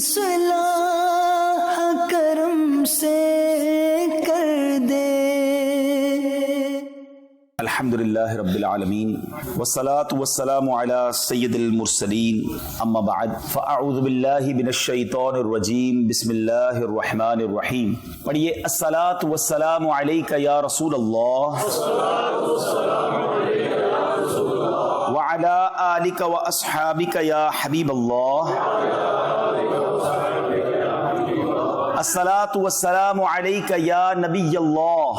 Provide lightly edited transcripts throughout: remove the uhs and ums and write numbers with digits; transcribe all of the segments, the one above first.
اصلاح کرم سے کر دے۔ الحمدللہ رب العالمین والصلاة والسلام علی سید المرسلین، اما بعد فاعوذ باللہ من الشیطان الرجیم، بسم اللہ الرحمن الرحیم۔ پڑھیے الصلاة والسلام علیک یا رسول اللہ وعلی آلک واصحابک یا حبیب اللہ۔ الصلاة والسلام علیک یا نبی اللہ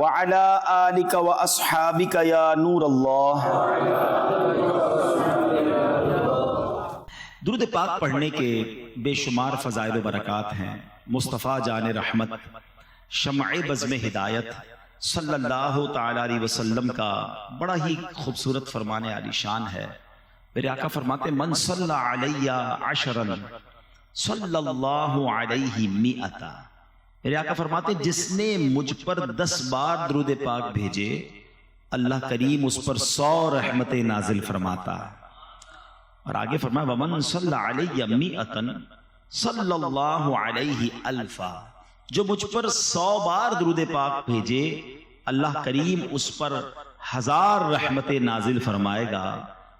وعلی آلک واصحابک یا نور اللہ۔ درود پاک پڑھنے کے بے شمار فضائل و برکات ہیں۔ مصطفیٰ جان رحمت، شمع بزم ہدایت صلی اللہ تعالی علیہ وسلم کا بڑا ہی خوبصورت فرمان عالی شان ہے۔ میرے آقا فرماتے من صلی علی عشرا صلی اللہ علیہ مئتا۔ میرے آقا فرماتے جس نے مجھ پر 10 بار درود پاک بھیجے، اللہ کریم اس پر 100 رحمت نازل فرماتا۔ اور آگے فرمایا ومن صلی علی مئتا صلی اللہ علیہ الفا۔ جو مجھ پر 100 بار درود پاک بھیجے، اللہ کریم اس پر 1000 رحمت نازل فرمائے گا۔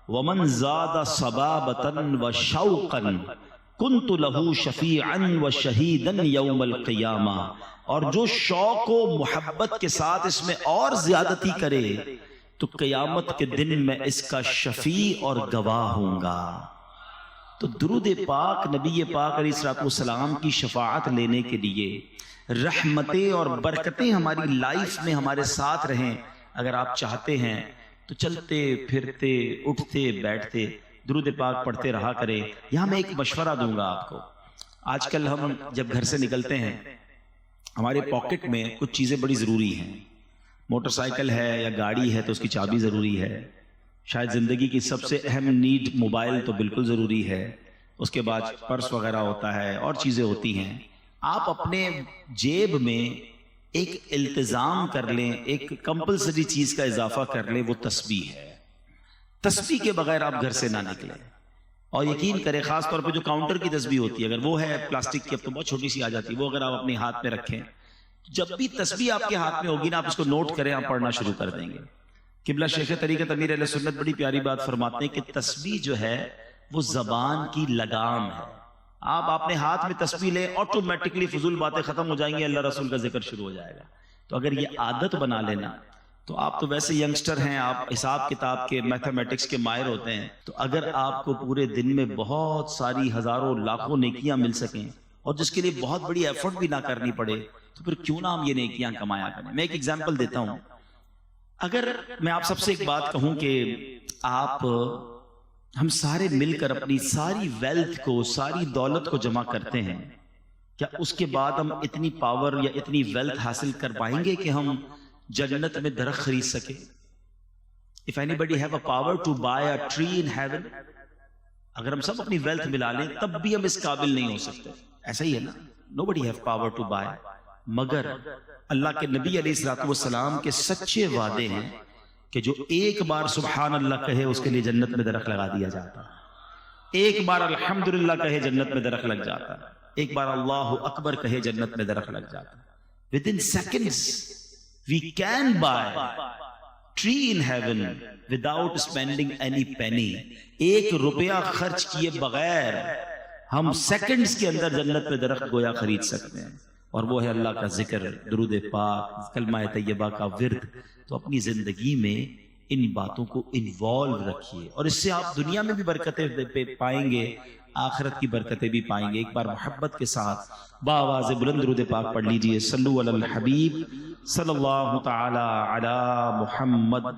ومن زاد صبابتا وشوقا کنت لہو شفیعا وشہیدا یوم القیامہ۔ اور جو شوق و محبت کے ساتھ اس میں اور زیادتی کرے تو قیامت کے دن میں اس کا شفیع اور گواہ ہوں گا۔ تو درود پاک نبی پاک علیہ السلام کی شفاعت لینے کے لیے رحمتیں اور برکتیں ہماری لائف میں ہمارے ساتھ رہیں۔ اگر آپ چاہتے ہیں تو چلتے پھرتے اٹھتے بیٹھتے درود پاک پڑھتے رہا کریں۔ یہاں میں ایک مشورہ دوں گا آپ کو۔ آج کل ہم جب گھر سے نکلتے ہیں ہمارے پاکٹ میں کچھ چیزیں بڑی ضروری ہیں۔ موٹر سائیکل ہے یا گاڑی ہے تو اس کی چابی ضروری ہے۔ شاید زندگی کی سب سے اہم نیڈ موبائل تو بالکل ضروری ہے۔ اس کے بعد پرس وغیرہ ہوتا ہے اور چیزیں ہوتی ہیں۔ آپ اپنے جیب میں ایک التزام کر لیں، ایک کمپلسری چیز کا اضافہ کر لیں، وہ تسبیح ہے۔ تسبیح کے بغیر آپ گھر سے نہ نکلیں۔ اور یقین کریں خاص طور پہ جو کاؤنٹر کی تسبیح ہوتی ہے، اگر وہ ہے پلاسٹک کی، اب تو بہت چھوٹی سی آ جاتی ہے، وہ اگر آپ اپنے ہاتھ میں رکھیں، جب بھی تسبیح آپ کے ہاتھ میں ہوگی نا، آپ اس کو نوٹ کریں، آپ پڑھنا شروع کر دیں گے۔ قبلہ شیخ طریقت امیر اہل سنت بڑی پیاری بات فرماتے ہیں کہ تسبیح جو ہے وہ زبان کی لگام ہے۔ آپ اپنے ہاتھ میں تسبیح لیں، آٹومیٹکلی فضول باتیں ختم ہو جائیں گی، اللہ رسول کا ذکر شروع ہو جائے گا۔ تو اگر یہ عادت بنا لینا، تو آپ تو ویسے ینگسٹر ہیں، آپ حساب کتاب کے میتھمیٹکس کے ماہر ہوتے ہیں، تو اگر آپ کو پورے دن میں بہت ساری ہزاروں لاکھوں نیکیاں مل سکیں اور جس کے لیے بہت بڑی ایفرٹ بھی نہ کرنی پڑے، تو پھر کیوں نہ ہم یہ نیکیاں کمایا کریں۔ میں ایک ایگزامپل دیتا ہوں۔ اگر میں آپ سب سے ایک بات کہوں کہ ہم سارے مل کر اپنی ساری ویلتھ کو، ساری دولت کو جمع کرتے ہیں، کیا اس کے بعد ہم اتنی پاور یا اتنی ویلتھ حاصل کر پائیں گے کہ ہم جنت میں درخت خرید سکے؟ If anybody have a power to buy a tree in heaven، اگر ہم سب اپنی ویلتھ ملا لیں تب بھی ہم اس قابل نہیں ہو سکتے۔ ایسا ہی ہے نا، nobody have power to buy، مگر اللہ کے نبی علیہ السلام کے سچے وعدے ہیں کہ جو ایک بار سبحان اللہ کہے اس کے لیے جنت میں درخت لگا دیا جاتا ہے، ایک بار الحمدللہ کہے جنت میں درخت لگ جاتا ہے، ایک بار اللہ اکبر کہے جنت میں درخت لگ جاتا ہے۔ Within seconds we can buy tree in heaven without spending any penny۔ 1 روپیہ خرچ کیے بغیر ہم سیکنڈز کے اندر جنت میں درخت گویا خرید سکتے ہیں۔ اور وہ ہے اللہ کا ذکر، درود پاک، کلمہ طیبہ کا ورد۔ تو اپنی زندگی میں ان باتوں کو انوالو رکھیے، اور اس سے آپ دنیا میں بھی برکتیں پائیں گے، آخرت کی برکتیں بھی پائیں گے۔ ایک بار محبت کے ساتھ بآواز بلند درود پاک پڑھ لیجئے، صلو علی الحبیب صلی اللہ تعالی علی محمد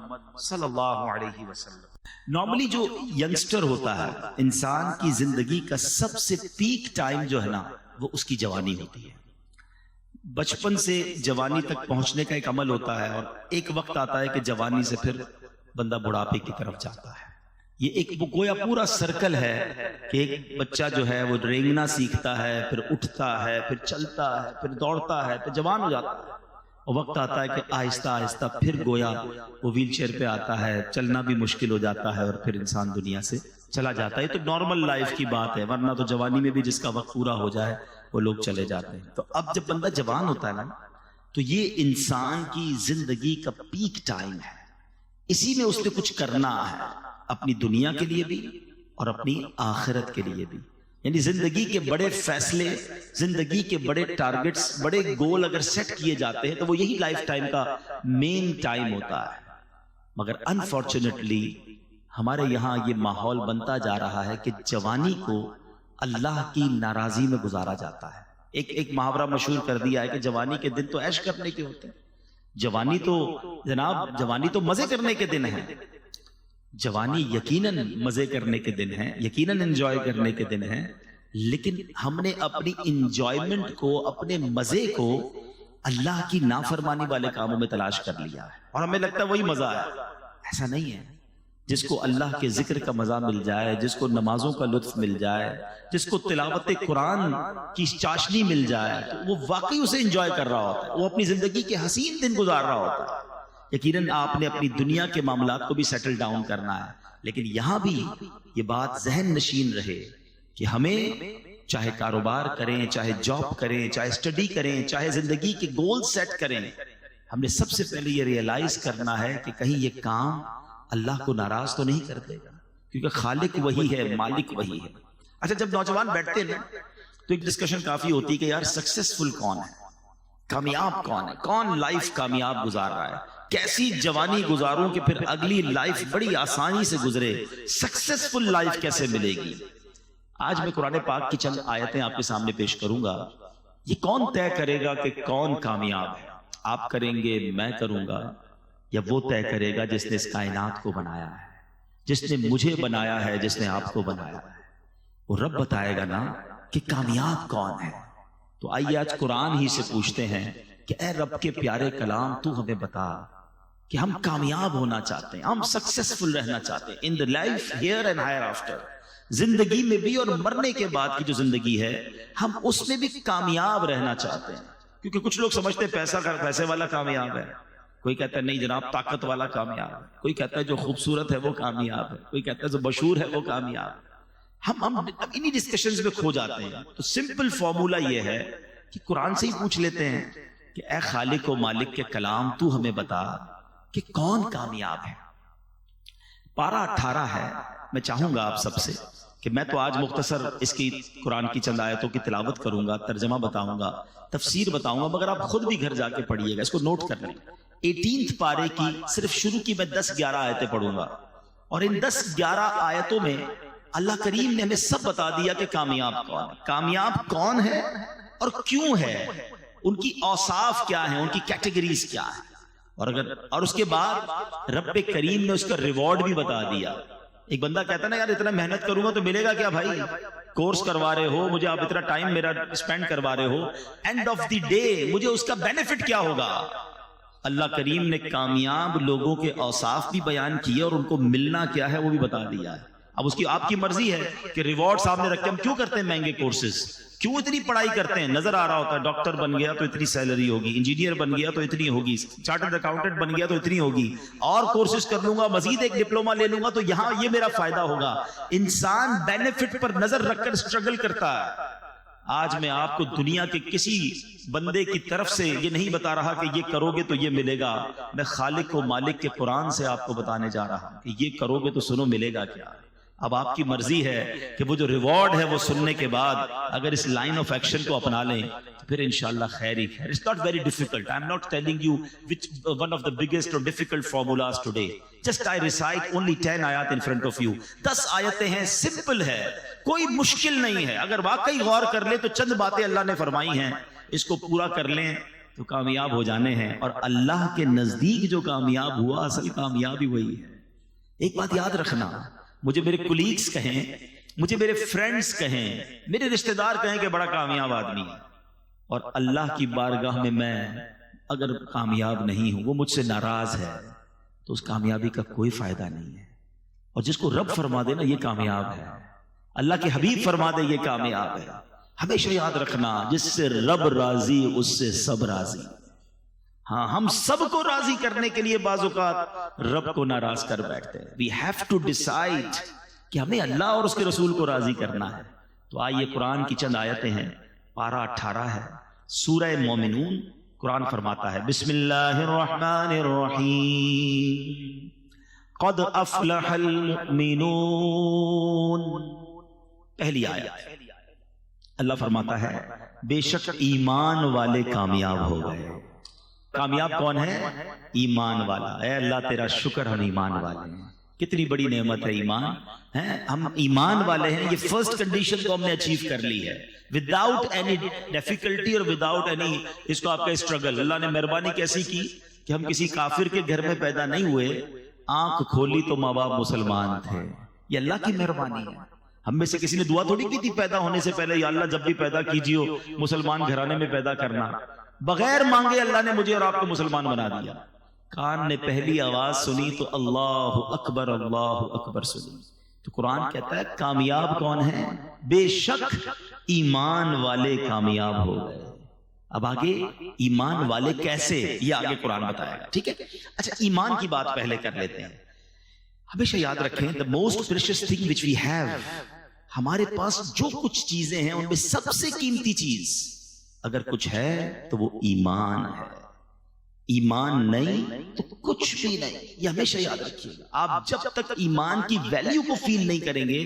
صلی اللہ علیہ وسلم۔ نارملی جو ینگسٹر ہوتا ہے، انسان کی زندگی کا سب سے پیک ٹائم جو ہے نا، وہ اس کی جوانی ہوتی ہے۔ بچپن سے جوانی تک پہنچنے کا ایک عمل ہوتا ہے، اور ایک وقت آتا ہے کہ جوانی سے پھر بندہ بڑھاپے کی طرف جاتا ہے۔ یہ ایک گویا پورا سرکل ہے کہ ایک بچہ جو ہے وہ رینگنا سیکھتا ہے، پھر اٹھتا ہے، پھر چلتا ہے، پھر دوڑتا ہے، پھر جوان ہو جاتا ہے، اور وقت آتا ہے کہ آہستہ آہستہ پھر گویا وہ ویل چیئر پہ آتا ہے، چلنا بھی مشکل ہو جاتا ہے، اور پھر انسان دنیا سے چلا جاتا ہے. تو نارمل لائف کی بات ہے, ورنہ تو جوانی میں بھی جس کا وقت پورا ہو جائے وہ لوگ چلے جاتے ہیں. تو اب جب بندہ جوان ہوتا ہے نا, تو یہ انسان کی زندگی کا پیک ٹائم ہے. اسی میں اس نے کچھ کرنا ہے, اپنی دنیا کے لیے بھی اور اپنی آخرت کے لیے بھی. یعنی زندگی کے بڑے فیصلے, زندگی کے بڑے ٹارگٹس, بڑے گول اگر سیٹ کیے جاتے ہیں تو وہ یہی لائف ٹائم کا مین ٹائم ہوتا ہے. مگر انفارچونیٹلی ہمارے یہاں یہ ماحول بنتا جا رہا ہے کہ جوانی کو اللہ کی ناراضی میں گزارا جاتا ہے. ایک محاورہ مشہور کر دیا ہے کہ جوانی کے دن تو عیش کرنے کے ہوتے ہیں. جوانی تو جناب, جوانی تو مزے کرنے کے دن ہیں. جوانی یقیناً مزے کرنے کے دن ہیں, یقیناً انجوائے کرنے کے دن ہیں, لیکن ہم نے اپنی انجوائمنٹ کو, اپنے مزے کو اللہ کی نافرمانی والے کاموں میں تلاش کر لیا ہے, اور ہمیں لگتا ہے وہی مزہ ہے. ایسا نہیں ہے. جس کو اللہ کے ذکر کا مزہ مل جائے, جس کو نمازوں کا لطف مل جائے, جس کو تلاوت قرآن کی چاشنی مل جائے, تو وہ واقعی اسے انجوائے کر رہا ہوتا ہے, وہ اپنی زندگی کے حسین دن گزار رہا ہوتا ہے. یقیناً آپ نے اپنی دنیا کے معاملات کو بھی سیٹل ڈاؤن کرنا ہے, لیکن یہاں بھی یہ بات ذہن نشین رہے کہ ہمیں چاہے کاروبار کریں, چاہے جاب کریں, چاہے اسٹڈی کریں, چاہے زندگی کے گول سیٹ کریں, ہم نے سب سے پہلے یہ ریئلائز کرنا ہے کہ کہیں یہ کام اللہ کو ناراض تو نہیں کر دے گا, کیونکہ خالق وہی ہے, مالک وہی ہے. اچھا, جب نوجوان بیٹھتے ہیں تو ایک ڈسکشن کافی ہوتی ہے کہ یار سکسیسفل کون ہے, کامیاب کون ہے, کون لائف کامیاب گزار رہا ہے, کیسی جوانی گزاروں کہ پھر اگلی لائف بڑی آسانی سے گزرے, سکسیسفل لائف کیسے ملے گی. آج میں قرآن پاک کی چند آیتیں آپ کے سامنے پیش کروں گا. یہ کون طے کرے گا کہ کون کامیاب ہے؟ آپ کریں گے, میں کروں گا, یا وہ طے کرے گا جس نے اس کائنات کو بنایا ہے, جس نے مجھے بنایا ہے, جس نے آپ کو بنایا ہے. وہ رب بتائے گا نا کہ کامیاب کون ہے. تو آئیے آج قرآن ہی سے پوچھتے ہیں کہ اے رب کے پیارے کلام, تو ہمیں بتا کہ ہم کامیاب ہونا چاہتے ہیں, ہم سکسیسفل رہنا چاہتے ہیں in the life here and hereafter, زندگی میں بھی اور مرنے کے بعد کی جو زندگی ہے ہم اس میں بھی کامیاب رہنا چاہتے ہیں. کیونکہ کچھ لوگ سمجھتے ہیں پیسے والا کامیاب ہے, کوئی کہتا ہے نہیں جناب طاقت والا کامیاب ہے, کوئی کہتا ہے جو خوبصورت ہے وہ کامیاب ہے, کوئی کہتا ہے جو مشہور ہے وہ کامیاب ہے. ہم انہی ڈسکشنز میں کھو جاتے ہیں. تو سمپل فارمولا یہ ہے کہ قرآن سے ہی پوچھ لیتے ہیں کہ اے خالق و مالک کے کلام, تو ہمیں بتا کہ کون کامیاب ہے. پارہ 18 ہے. میں چاہوں گا آپ سب سے کہ میں تو آج مختصر اس کی قرآن کی چند آیتوں کی تلاوت کروں گا, ترجمہ بتاؤں گا, تفسیر بتاؤں گا, مگر آپ خود بھی گھر جا کے پڑھیے گا, اس کو نوٹ کر لیں. 18 پارے کی صرف شروع کی میں 10-11 آیتیں پڑھوں گا, اور ان 10-11 آیتوں میں اللہ کریم نے ہمیں سب بتا دیا کہ کامیاب کون ہے, کامیاب کون ہے اور کیوں ہے, ان کی اوصاف کیا ہیں, ان کی کیٹیگریز کیا ہیں. اور اس کے بعد رب کریم نے اس کا ریوارڈ بھی بتا دیا. ایک بندہ کہتا نا یار اتنا محنت کروں گا تو ملے گا کیا بھائی, کورس کروا رہے ہو مجھے, آپ اتنا ٹائم میرا اسپینڈ کروا رہے ہو, اینڈ آف دی ڈے مجھے اس کا بینیفٹ کیا ہوگا. اللہ کریم نے کامیاب لوگوں کے اوصاف بھی بیان کیے اور ان کو ملنا کیا ہے وہ بھی بتا دیا ہے. اب اس کی آپ کی مرضی ہے کہ ریوارڈ سامنے رکھ کے ہم کیوں کرتے ہیں مہنگے کورسز, کیوں اتنی پڑھائی کرتے ہیں. نظر آ رہا ہوتا ہے ڈاکٹر بن گیا تو اتنی سیلری ہوگی, انجینئر بن گیا تو اتنی ہوگی, چارٹرڈ اکاؤنٹنٹ بن گیا تو اتنی ہوگی, اور کورسز کر لوں گا, مزید ایک ڈپلوما لے لوں گا تو یہاں یہ میرا فائدہ ہوگا. انسان بینیفٹ پر نظر رکھ کر اسٹرگل کرتا ہے. آج میں آپ کو دنیا کے کسی بندے کی طرف سے یہ نہیں بتا رہا کہ یہ کرو گے تو یہ ملے گا. میں خالق و مالک کے قرآن سے آپ کو بتانے جا رہا ہوں کہ یہ کرو گے تو سنو ملے گا کیا. اب آپ کی مرضی ہے کہ وہ جو ریوارڈ ہے وہ سننے کے بعد اگر اس لائن آف ایکشن کو اپنا لیں تو پھر انشاءاللہ خیر ہی خیر. It's not very difficult. I'm not telling you which one of the biggest or difficult formulas today. Just I recite only 10 آیات in front of you. 10 آیتیں ہیں, سمپل ہے, کوئی مشکل نہیں ہے. اگر واقعی غور کر لیں تو چند باتیں اللہ نے فرمائی ہیں, اس کو پورا کر لیں تو کامیاب ہو جانے ہیں. اور اللہ کے نزدیک جو کامیاب ہوا اصل کامیابی وہی ہے. ایک بات یاد رکھنا, مجھے میرے کولیگز کہیں, مجھے میرے فرینڈز کہیں, میرے رشتہ دار کہیں کہ بڑا کامیاب آدمی ہے, اور اللہ کی بارگاہ میں اگر کامیاب نہیں ہوں, وہ مجھ سے ناراض ہے, تو اس کامیابی کا کوئی فائدہ نہیں ہے. اور جس کو رب فرما دے نا یہ کامیاب ہے, اللہ کے حبیب فرما دے یہ کامیاب ہے. ہمیشہ یاد رکھنا, جس سے رب راضی اس سے سب راضی. ہاں, ہم سب کو راضی کرنے کے لیے بعض اوقات رب کو ناراض کر بیٹھتے ہیں. We have to decide کہ ہمیں اللہ اور اس کے رسول کو راضی کرنا ہے. تو آئیے قرآن کی چند آیتیں ہیں. پارہ 18 ہے سورہ مومنون. قرآن فرماتا ہے بسم اللہ الرحمن الرحیم قد افلح المؤمنون. پہلی آیت اللہ فرماتا ہے بے شک ایمان والے کامیاب ہو گئے. کامیاب کون ہے؟ ایمان والا. اے اللہ تیرا شکر ہم ایمان والے ہیں. کتنی بڑی نعمت ہے ایمان. ہم ایمان والے ہیں. یہ فرسٹ کنڈیشن کو ہم نے اچیو کر لی ہے وداؤٹ اینی ڈیفیکلٹی اور وداؤٹ اینی اس کو آپ کا اسٹرگل. اللہ نے مہربانی کیسی کی کہ ہم کسی کافر کے گھر میں پیدا نہیں ہوئے. آنکھ کھولی تو ماں باپ مسلمان تھے. یہ اللہ کی مہربانی ہے. ہم میں سے کسی نے دعا تھوڑی کی تھی پیدا ہونے سے پہلے یا اللہ جب بھی پیدا کیجیے مسلمان گھرانے میں پیدا کرنا. بغیر مانگے اللہ نے مجھے اور آپ کو مسلمان بنا دیا. کان نے پہلی آواز سنی تو اللہ اکبر سنی. تو قرآن کہتا ہے کامیاب کون ہے؟ بے شک ایمان والے کامیاب ہو گئے. اب آگے ایمان والے کیسے یہ آگے قرآن بتائے گا. ٹھیک ہے. اچھا ایمان کی بات پہلے کر لیتے ہیں. ہمیشہ یاد رکھیں the most precious thing which we have, ہمارے پاس جو کچھ چیزیں ہیں ان میں سب سے قیمتی چیز اگر کچھ ہے تو وہ ایمان ہے. ایمان نہیں تو کچھ بھی نہیں. یہ ہمیشہ یاد رکھیے. آپ جب تک ایمان کی ویلیو کو فیل نہیں کریں گے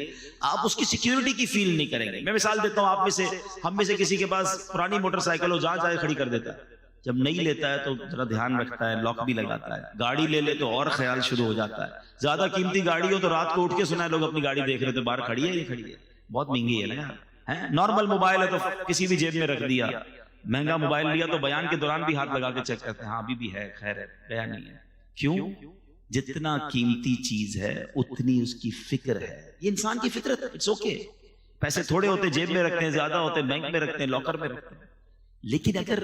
آپ اس کی سیکیورٹی کی فیل نہیں کریں گے. میں مثال دیتا ہوں. آپ میں سے ہم میں سے کسی کے پاس پرانی موٹر سائیکل ہو جہاں چاہے کھڑی کر دیتا ہے. جب نہیں لیتا ہے تو ذرا دھیان رکھتا ہے لاک بھی لگاتا ہے. گاڑی لے لے تو اور خیال شروع ہو جاتا ہے. زیادہ قیمتی گاڑی ہو تو رات کو اٹھ کے سنا ہے لوگ اپنی گاڑی دیکھ رہے تھے باہر کھڑی ہے یہ کھڑی ہے بہت مہنگی ہے نا. نارمل موبائل ہے تو کسی بھی جیب میں رکھ دیا. مہنگا موبائل لیا تو بیان کے دوران بھی ہاتھ لگا کے چیک کرتے ہیں ہاں ابھی بھی ہے خیر ہے گیا نہیں ہے. کیوں؟ جتنا قیمتی چیز ہے اتنی اس کی فکر ہے. یہ انسان کی فطرت ہے. It's okay. پیسے تھوڑے ہوتے جیب میں رکھتے ہیں زیادہ ہوتے بینک میں رکھتے ہیں لاکر میں رکھتے ہیں. لیکن اگر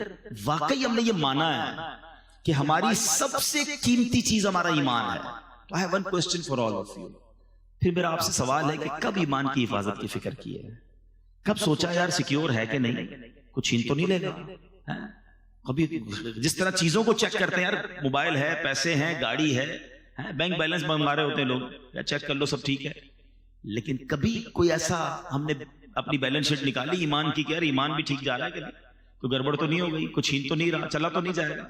واقعی ہم نے یہ مانا ہے کہ ہماری سب سے قیمتی چیز ہمارا ایمان ہے تو I have one question for all of you. پھر میرا آپ سے سوال ہے کہ کب ایمان کی حفاظت کی فکر کی ہے؟ کب سوچا یار سیکیور ہے کہ نہیں کچھ چھین تو نہیں لے گا؟ کبھی جس طرح چیزوں کو چیک کرتے ہیں یار موبائل ہے پیسے ہیں گاڑی ہے بینک بیلنس منگا رہے ہوتے ہیں لوگ چیک کر لو سب ٹھیک ہے. لیکن کبھی کوئی ایسا ہم نے اپنی بیلنس شیٹ نکالی ایمان کی کہ یار ایمان بھی ٹھیک جا رہا ہے کہ نہیں کوئی گڑبڑ تو نہیں ہو گئی کچھ چھین تو نہیں رہا چلا تو نہیں جائے گا.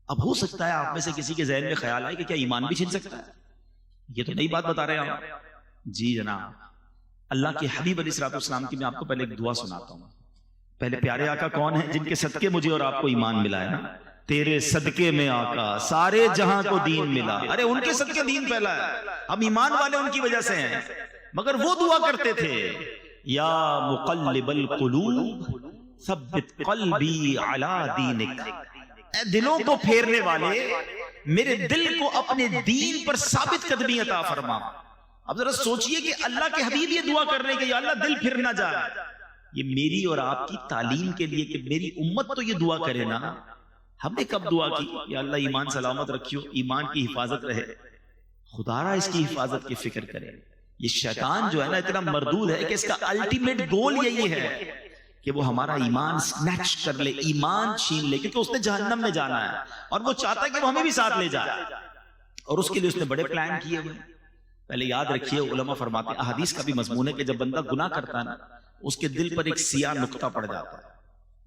اب ہو سکتا ہے آپ میں سے کسی کے ذہن میں خیال آئے کہ کیا ایمان بھی چھین سکتا ہے. یہ تو نئی بات بتا رہے ہیں آپ. جی جناب. اللہ کے حبیب علیہ الصلوۃ والسلام کی میں آپ کو پہلے ایک دعا سناتا ہوں. پہلے پیارے آقا کون ہیں؟ جن کے صدقے مجھے اور آپ کو ایمان ملا ہے نا. تیرے صدقے میں آقا سارے جہاں کو دین ملا. ارے ان کے صدقے دین پھیلا ہے. ہم ایمان والے ان کی وجہ سے ہیں. مگر وہ دعا کرتے تھے یا مقلب القلوب ثبت قلبی علی دینک. اے دلوں کو پھیرنے والے میرے دل کو اپنے دین پر ثابت قدمی عطا فرما. اب ذرا سوچئے کہ اللہ کے حبیب یہ دعا کر رہے ہیں کہ یا اللہ دل پھر نہ جائے. یہ میری اور آپ کی تعلیم کے لیے کہ میری امت تو یہ دعا کرے نا. ہم نے کب دعا کی یا اللہ ایمان سلامت رکھیو ایمان کی حفاظت رہے. خدا را اس کی حفاظت کی فکر کرے. یہ شیطان جو ہے نا اتنا مردود ہے کہ اس کا الٹیمیٹ گول یہی ہے کہ وہ ہمارا ایمان سنیچ کر لے ایمان چھین لے کیونکہ اس نے جہنم میں جانا ہے اور وہ چاہتا ہے کہ وہ ہمیں بھی ساتھ لے جائے اور اس کے لیے اس نے بڑے پلان کیے ہوئے. پہلے یاد رکھیے علماء فرماتے ہیں احادیث کا بھی مضمون ہے کہ جب بندہ گناہ کرتا ہے نا اس کے دل پر ایک سیاہ نقطہ پڑ جاتا ہے.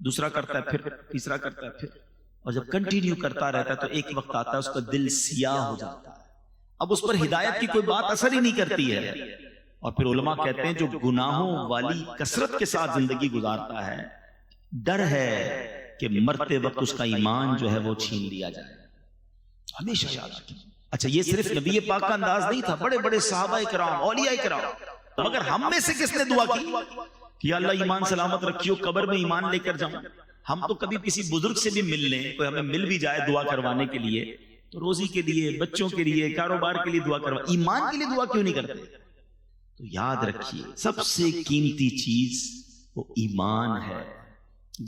دوسرا کرتا ہے پھر تیسرا کرتا ہے پھر اور جب کنٹینیو کرتا رہتا ہے تو ایک وقت آتا ہے اس کا دل سیاہ ہو جاتا ہے. اب اس پر ہدایت کی کوئی بات اثر ہی نہیں کرتی ہے. اور پھر علماء کہتے ہیں جو گناہوں والی کثرت کے ساتھ زندگی گزارتا ہے ڈر ہے کہ مرتے وقت اس کا ایمان جو ہے وہ چھین لیا جائے. ہمیشہ یاد رکھیں. اچھا یہ صرف نبی پاک کا انداز نہیں تھا. بڑے بڑے صحابہ کرام اولیاء کرام مگر ہم میں سے کس نے دعا کی کہ اللہ ایمان سلامت رکھیو قبر میں ایمان لے کر جاؤں. ہم تو کبھی کسی بزرگ سے بھی مل لیں کوئی ہمیں مل بھی جائے دعا کروانے کے لیے تو روزی کے لیے بچوں کے لیے کاروبار کے لیے دعا کروا ایمان کے لیے دعا کیوں نہیں کرتے؟ تو یاد رکھیے سب سے قیمتی چیز وہ ایمان ہے.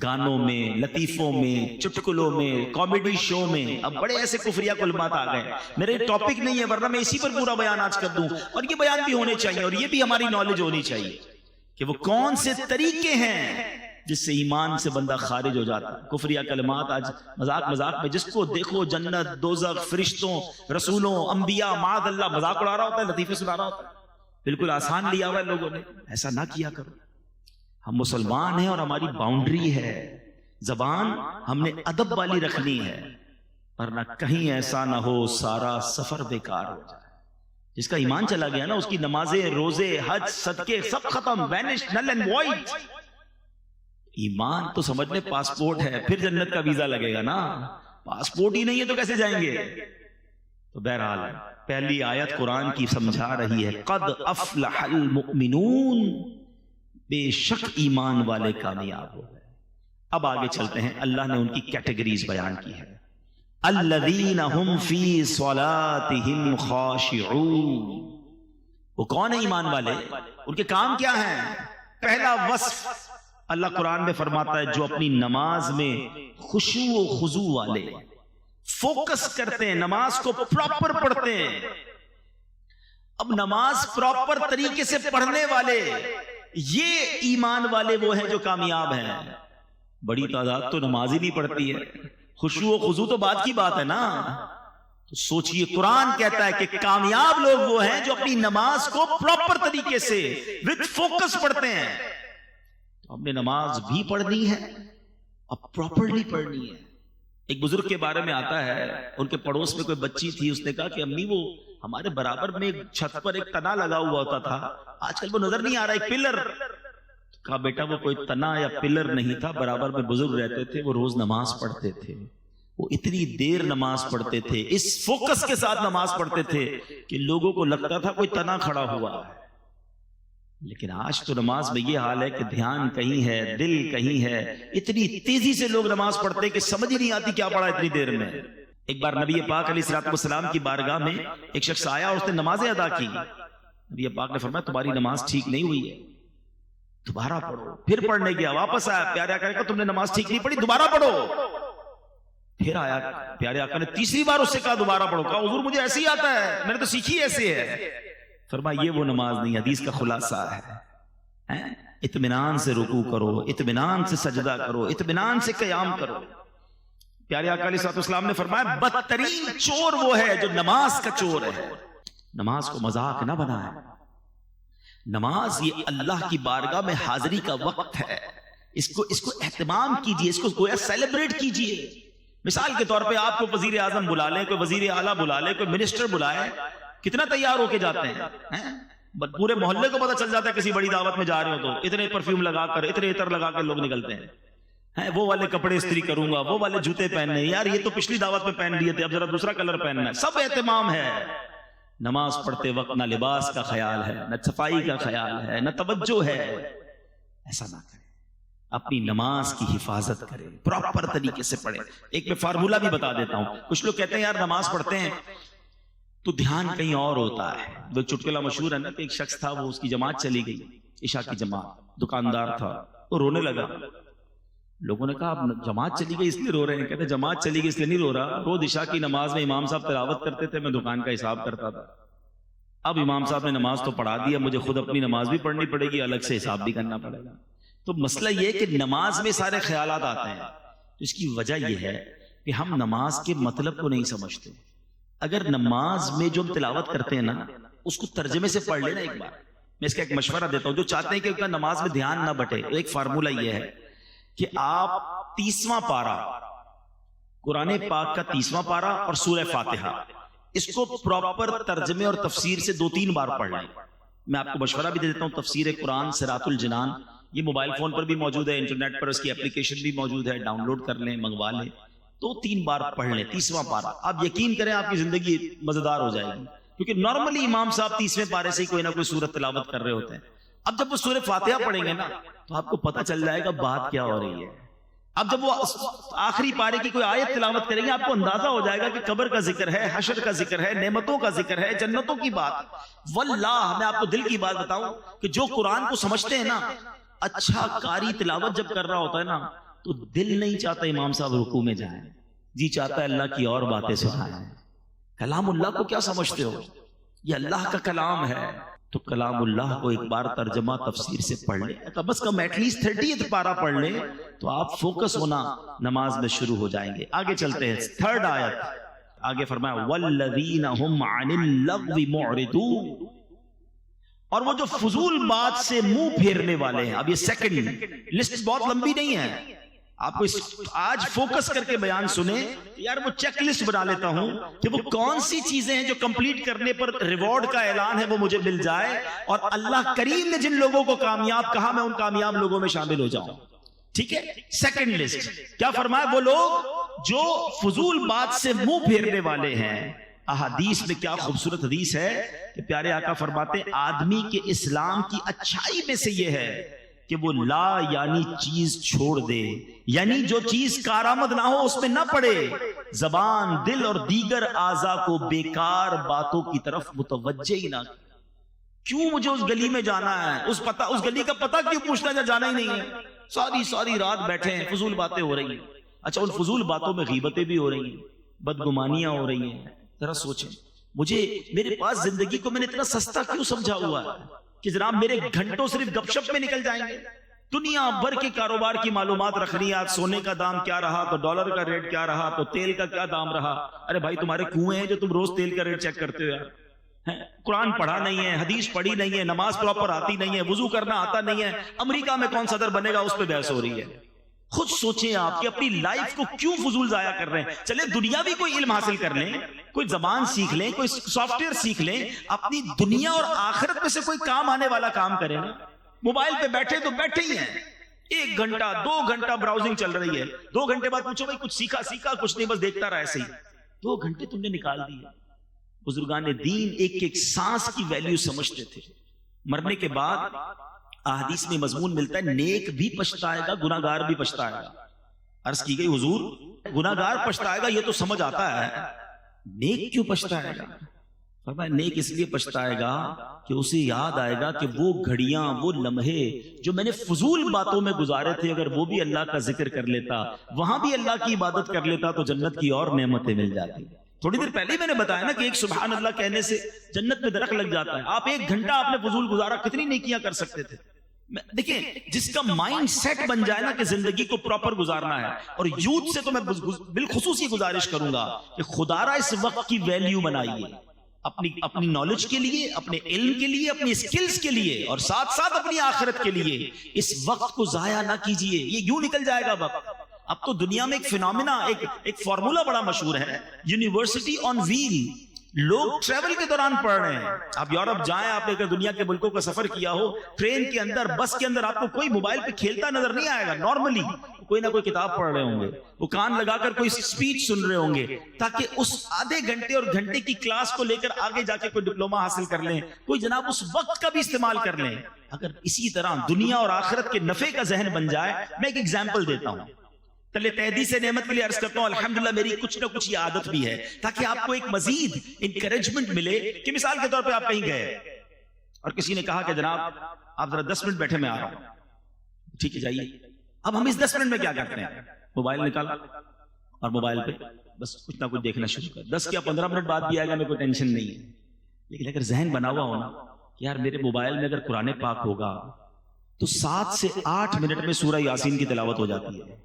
گانوں میں لطیفوں میں چٹکلوں میں کامیڈی شو میں اب بڑے ایسے کفریہ کلمات آ گئے. میرے ٹاپک نہیں ہے ورنہ میں اسی پر پورا بیان آج کر دوں اور یہ بیان بھی ہونے چاہیے اور یہ بھی ہماری نالج ہونی چاہیے کہ وہ کون سے طریقے ہیں جس سے ایمان سے بندہ خارج ہو جاتا ہے. کفریہ کلمات آج مذاق میں جس کو دیکھو جنت دوزخ فرشتوں رسولوں انبیاء معاذ اللہ مذاق اڑا رہا ہوتا ہے لطیفے سنا رہا ہوتا ہے. بالکل آسان لیا ہوا ہے لوگوں نے. ایسا نہ کیا کرو. ہم مسلمان ہیں اور ہماری باؤنڈری ہے. زبان ہم نے ادب والی رکھنی ہے، ورنہ کہیں ایسا نہ ہو سارا سفر بیکار ہو جائے. جس کا ایمان چلا گیا نا، اس کی نمازیں، روزے، حج، صدقے سب ختم، وینش، نل اینڈ وائڈ. ایمان تو سمجھ لیں پاسپورٹ ہے، پھر جنت کا ویزا لگے گا نا. پاسپورٹ ہی نہیں ہے تو کیسے جائیں گے؟ تو بہرحال پہلی آیت قرآن کی سمجھا رہی ہے قد افلح المؤمنون، بے شک ایمان والے کامیاب ہو گئے. اب آگے چلتے ہیں. اللہ نے ان کی کیٹیگریز بیان کی ہے. الذین هم فی صلاتهم خاشعون. وہ کون ہیں ایمان والے؟ ان کے کام کیا ہیں؟ پہلا وصف اللہ قرآن میں فرماتا ہے جو اپنی نماز میں خشوع و خضوع والے، فوکس کرتے ہیں، نماز کو پراپر پڑھتے ہیں. اب نماز پراپر طریقے سے پڑھنے والے، یہ ایمان والے وہ ہیں جو کامیاب ہیں. بڑی تعداد تو نماز ہی نہیں پڑھتی ہے. خشوع و خضوع تو بات کی بات ہے نا. تو سوچئے قرآن کہتا ہے کہ کامیاب لوگ وہ ہیں جو اپنی نماز کو پراپر طریقے سے وتھ فوکس پڑھتے ہیں. تو ہم نے نماز بھی پڑھنی ہے اور پراپرلی پڑھنی ہے. ایک بزرگ کے بارے میں آتا ہے، ان کے پڑوس میں کوئی بچی تھی. اس نے کہا کہ امی وہ ہمارے برابر میں چھت پر ایک تنا لگا ہوا ہوتا تھا، آج کل وہ نظر نہیں آ رہا، ایک پلر. کہا بیٹا وہ کوئی تنا یا پلر نہیں تھا، برابر میں بزرگ رہتے تھے، وہ روز نماز پڑھتے تھے. وہ اتنی دیر نماز پڑھتے تھے، اس فوکس کے ساتھ نماز پڑھتے تھے کہ لوگوں کو لگتا تھا کوئی تنا کھڑا ہوا ہے. لیکن آج تو نماز میں یہ حال ہے کہ دھیان کہیں ہے، دل کہیں ہے. اتنی تیزی سے لوگ نماز پڑھتے کہ سمجھ ہی نہیں آتی کیا پڑھا اتنی دیر میں. ایک بار نبی پاک علیہ الصلوۃ والسلام کی بارگاہ میں ایک شخص آیا اور اس نے نمازیں ادا کی. نبی پاک نے فرمایا تمہاری نماز ٹھیک نہیں ہوئی ہے، دوبارہ پڑھو. پھر پڑھنے گیا، واپس آیا، پیارے آقا نے کہا تم نے نماز ٹھیک نہیں پڑھی، دوبارہ پڑھو. پھر آیا پیارے آقا نے تیسری بار اس سے کہا دوبارہ پڑھو. کہا حضور مجھے ایسے ہی آتا ہے، میں نے تو سیکھی ایسے ہے. فرمایا یہ وہ نماز نہیں. حدیث کا خلاصہ ہے اطمینان سے رکوع کرو، اطمینان سے سجدہ کرو، اطمینان سے قیام کرو. پیارے آقا علیہ الصلوۃ والسلام نے فرمایا بدترین چور وہ ہے جو نماز کا چور ہے. نماز کو مذاق نہ بنائے. نماز یہ اللہ کی بارگاہ میں حاضری کا وقت ہے. اس کو اہتمام کیجئے، اس کو گویا سیلیبریٹ کیجئے. مثال کے طور پہ آپ کو وزیر اعظم بلا لیں، کوئی وزیر اعلیٰ بلا لیں، کوئی منسٹر بلائے، کتنا تیار ہو کے جاتے ہیں. پورے محلے کو پتہ چل جاتا ہے کسی بڑی دعوت میں جا رہے ہو تو اتنے پرفیوم لگا کر، اتنے عطر لگا کر لوگ نکلتے ہیں. وہ والے کپڑے استری کروں گا، وہ والے جوتے پہننے، یار یہ تو پچھلی دعوت میں پہن لیے تھے، اب ذرا دوسرا کلر پہننا ہے. سب اہتمام ہے. نماز پڑھتے وقت نہ لباس کا خیال ہے، نہ صفائی کا خیال ہے، نہ توجہ ہے. ایسا نہ کریں. اپنی نماز کی حفاظت کریں، پراپر طریقے سے پڑھیں. ایک میں فارمولہ بھی بتا دیتا ہوں. کچھ لوگ کہتے ہیں یار نماز پڑھتے ہیں تو دھیان کہیں اور ہوتا ہے. وہ چٹکلا مشہور ہے نا کہ ایک شخص تھا، وہ اس کی جماعت چلی گئی، عشاء کی جماعت، دکاندار تھا، وہ رونے لگا. لوگوں نے کہا اب جماعت چلی گئی اس لیے رو رہے ہیں؟ کہتے جماعت چلی گئی اس لیے نہیں رو رہا، روز عشاء کی نماز میں امام صاحب تلاوت کرتے تھے، میں دکان کا حساب کرتا تھا. اب امام صاحب نے نماز تو پڑھا دیا، مجھے خود اپنی نماز بھی پڑھنی پڑے گی، الگ سے حساب بھی کرنا پڑے گا. تو مسئلہ یہ کہ نماز میں سارے خیالات آتے ہیں. اس کی وجہ یہ ہے کہ ہم نماز کے مطلب کو نہیں سمجھتے. اگر نماز میں جو ہم تلاوت کرتے ہیں نا اس کو ترجمے سے پڑھ لینا ایک بار. میں اس کا ایک مشورہ دیتا ہوں جو چاہتے ہیں کہ نماز میں دھیان نہ بٹے. ایک فارمولہ یہ ہے کہ آپ 30واں پارہ قرآن پاک کا 30واں پارہ اور سورہ فاتحہ اس کو پراپر ترجمے اور تفسیر سے 2-3 بار پڑھ لیں. میں آپ کو مشورہ بھی دے دیتا ہوں. تفسیر قرآن صراط الجنان یہ موبائل فون پر بھی موجود ہے، انٹرنیٹ پر اس کی اپلیکیشن بھی موجود ہے، ڈاؤن لوڈ کر لیں، منگوا لیں. 2-3 بار پڑھ لیں 30واں پارہ. آپ یقین کریں آپ کی زندگی مزیدار ہو جائے گی. کیونکہ نارملی امام صاحب 30ویں پارے سے کوئی نہ کوئی سورت تلاوت کر رہے ہوتے ہیں. اب جب وہ سورہ فاتحہ پڑھیں گے نا تو آپ کو پتہ چل جائے گا بات کیا ہو رہی ہے. اب جب وہ آخری پارے کی کوئی آیت تلاوت کریں گے آپ کو اندازہ ہو جائے گا کہ قبر کا ذکر ہے، حشر کا ذکر ہے، نعمتوں کا ذکر ہے، جنتوں کی بات. واللہ میں آپ کو دل کی بات بتاؤں کہ جو قرآن کو سمجھتے ہیں نا، اچھا قاری تلاوت جب کر رہا ہوتا ہے نا تو دل نہیں چاہتا امام صاحب رکوع میں جائیں، جی چاہتا ہے اللہ کی اور باتیں سنائیں. کلام اللہ کو کیا سمجھتے ہو؟ یہ اللہ کا کلام ہے. تو کلام اللہ کو ایک بار ترجمہ تفسیر سے پڑھ لیں، کم از کم ایٹ لیسٹ 30 پارہ پڑھ لیں تو آپ فوکس ہونا نماز میں شروع ہو جائیں گے. آگے چلتے ہیں. 3rd آیت آگے فرمایا والذین هم عن اللغو معرضون. اور وہ جو فضول بات سے منہ پھیرنے والے ہیں. اب یہ سیکنڈ لسٹ بہت لمبی نہیں ہے, آپ کو آج فوکس کر کے بیان سنیں. یار وہ چیک لسٹ بنا لیتا ہوں کہ وہ کون سی چیزیں ہیں جو کمپلیٹ کرنے پر ریوارڈ کا اعلان ہے وہ مجھے مل جائے, اور اللہ کریم نے جن لوگوں کو کامیاب کہا میں ان کامیاب لوگوں میں شامل ہو جاؤں. ٹھیک ہے, سیکنڈ لسٹ کیا فرمایا, وہ لوگ جو فضول بات سے منہ پھیرنے والے ہیں. احادیث میں کیا خوبصورت حدیث ہے کہ پیارے آقا فرماتے ہیں آدمی کے اسلام کی اچھائی میں سے یہ ہے کہ وہ لا یعنی چیز چھوڑ دے, یعنی جو چیز کارآمد نہ ہو اس میں نہ پڑے, زبان, دل اور دیگر اعضاء کو بیکار باتوں کی طرف متوجہ ہی نہ. کیوں مجھے اس گلی میں جانا ہے, اس گلی کا پتہ کیوں پوچھنا ہے, جانا ہی نہیں ہے, ساری رات بیٹھے ہیں, فضول باتیں ہو رہی ہیں. اچھا ان فضول باتوں میں غیبتیں بھی ہو رہی ہیں, بدگمانیاں ہو رہی ہیں. ذرا سوچیں, میرے پاس زندگی کو میں نے اتنا سستا کیوں سمجھا ہوا ہے کہ جناب میرے گھنٹوں صرف گپ شپ میں نکل جائیں گے. دنیا بھر کے کاروبار کی معلومات رکھنی ہے, آج سونے کا دام کیا رہا, تو ڈالر کا ریٹ کیا رہا, تو تیل کا کیا دام رہا. ارے بھائی تمہارے کنویں ہیں جو تم روز تیل کا ریٹ چیک کرتے ہو یار. قرآن پڑھا نہیں ہے, حدیث پڑھی نہیں ہے, نماز پراپر آتی نہیں ہے, وضو کرنا آتا نہیں ہے, امریکہ میں کون صدر بنے گا اس پہ بحث ہو رہی ہے. خود سوچیں آپ کہ اپنی لائف کو کیوں فضول ضائع کر رہے ہیں. چلے دنیا بھی کوئی علم حاصل کر لیں, کوئی زبان سیکھ لیں, کوئی سافٹ ویئر سیکھ لیں, اپنی دنیا اور آخرت میں سے کوئی کام آنے والا کام کریں نا. موبائل پہ بیٹھے تو بیٹھے ہی ہیں, 1 گھنٹہ 2 گھنٹہ براؤزنگ چل رہی ہے, 2 گھنٹے بعد پوچھو بھائی کچھ سیکھا کچھ نہیں, بس دیکھتا رہا ایسے ہی. 2 گھنٹے تم نے نکال دیے. بزرگان دین ایک سانس کی ویلیو سمجھتے تھے. مرنے کے بعد احادیث میں مضمون ملتا ہے نیک بھی پچھتائے گا, گناہگار بھی پچھتائے گا. عرض کی گئی حضور گناہگار پچھتائے گا یہ تو سمجھ آتا ہے, نیک کیوں پچھتائے گا؟ فرمایا نیک اس لیے پچھتائے گا کہ اسے یاد آئے گا کہ وہ گھڑیاں, وہ لمحے جو میں نے فضول باتوں میں گزارے تھے, اگر وہ بھی اللہ کا ذکر کر لیتا, وہاں بھی اللہ کی عبادت کر لیتا تو جنت کی اور نعمتیں مل جاتی. تھوڑی دیر پہلے میں نے بتایا نا کہ ایک سبحان اللہ کہنے سے جنت میں درخت لگ جاتا ہے. آپ 1 گھنٹہ آپ نے فضول گزارا, کتنی نیکیاں کر سکتے تھے. دیکھیں جس کا مائنڈ سیٹ بن جائے نا کہ زندگی کو پراپر گزارنا ہے, اور یوتھ سے تو میں بالخصوص یہ گزارش کروں گا کہ خدا را اس وقت کی ویلیو بنائیے, اپنی نالج کے لیے, اپنے علم کے لیے, اپنی سکلز کے لیے, اور ساتھ ساتھ اپنی آخرت کے لیے. اس وقت کو ضائع نہ کیجئے, یہ یوں نکل جائے گا وقت. اب تو دنیا میں ایک فینومینا, ایک فارمولا بڑا مشہور ہے, یونیورسٹی آن ویل. لوگ ٹریول کے دوران پڑھ رہے ہیں. آپ یورپ جائیں, آپ نے اگر دنیا کے ملکوں کا سفر کیا ہو, ٹرین کے اندر, بس کے اندر, آپ کو کوئی موبائل پہ کھیلتا نظر نہیں آئے گا. نارملی کوئی نہ کوئی کتاب پڑھ رہے ہوں گے, وہ کان لگا کر کوئی سپیچ سن رہے ہوں گے, تاکہ اس آدھے گھنٹے اور گھنٹے کی کلاس کو لے کر آگے جا کے کوئی ڈپلوما حاصل کر لیں, کوئی جناب اس وقت کا بھی استعمال کر لیں. اگر اسی طرح دنیا اور آخرت کے نفع کا ذہن بن جائے. میں ایک ایگزامپل دیتا ہوں, تلے تہدی سے نعمت کے لیے عرض کرتا ہوں الحمدللہ میری کچھ نہ کچھ یہ عادت بھی ہے, تاکہ آپ کو ایک مزید انکریجمنٹ ملے. کہ مثال کے طور پہ آپ کہیں گئے اور کسی نے کہا کہ جناب آپ ذرا 10 منٹ بیٹھے, میں آ رہا ہوں. ٹھیک ہے جائیے. اب ہم اس 10 منٹ میں کیا کرتے ہیں, موبائل نکالا اور موبائل پہ بس کچھ نہ کچھ دیکھنا شروع کر. 10 یا 15 منٹ بعد بھی آئے گا, میں کوئی ٹینشن نہیں ہے. لیکن اگر ذہن بنا ہوا ہونا کہ یار میرے موبائل میں اگر قرآن پاک ہوگا تو 7 سے 8 منٹ میں سورہ یاسین کی تلاوت ہو جاتی ہے.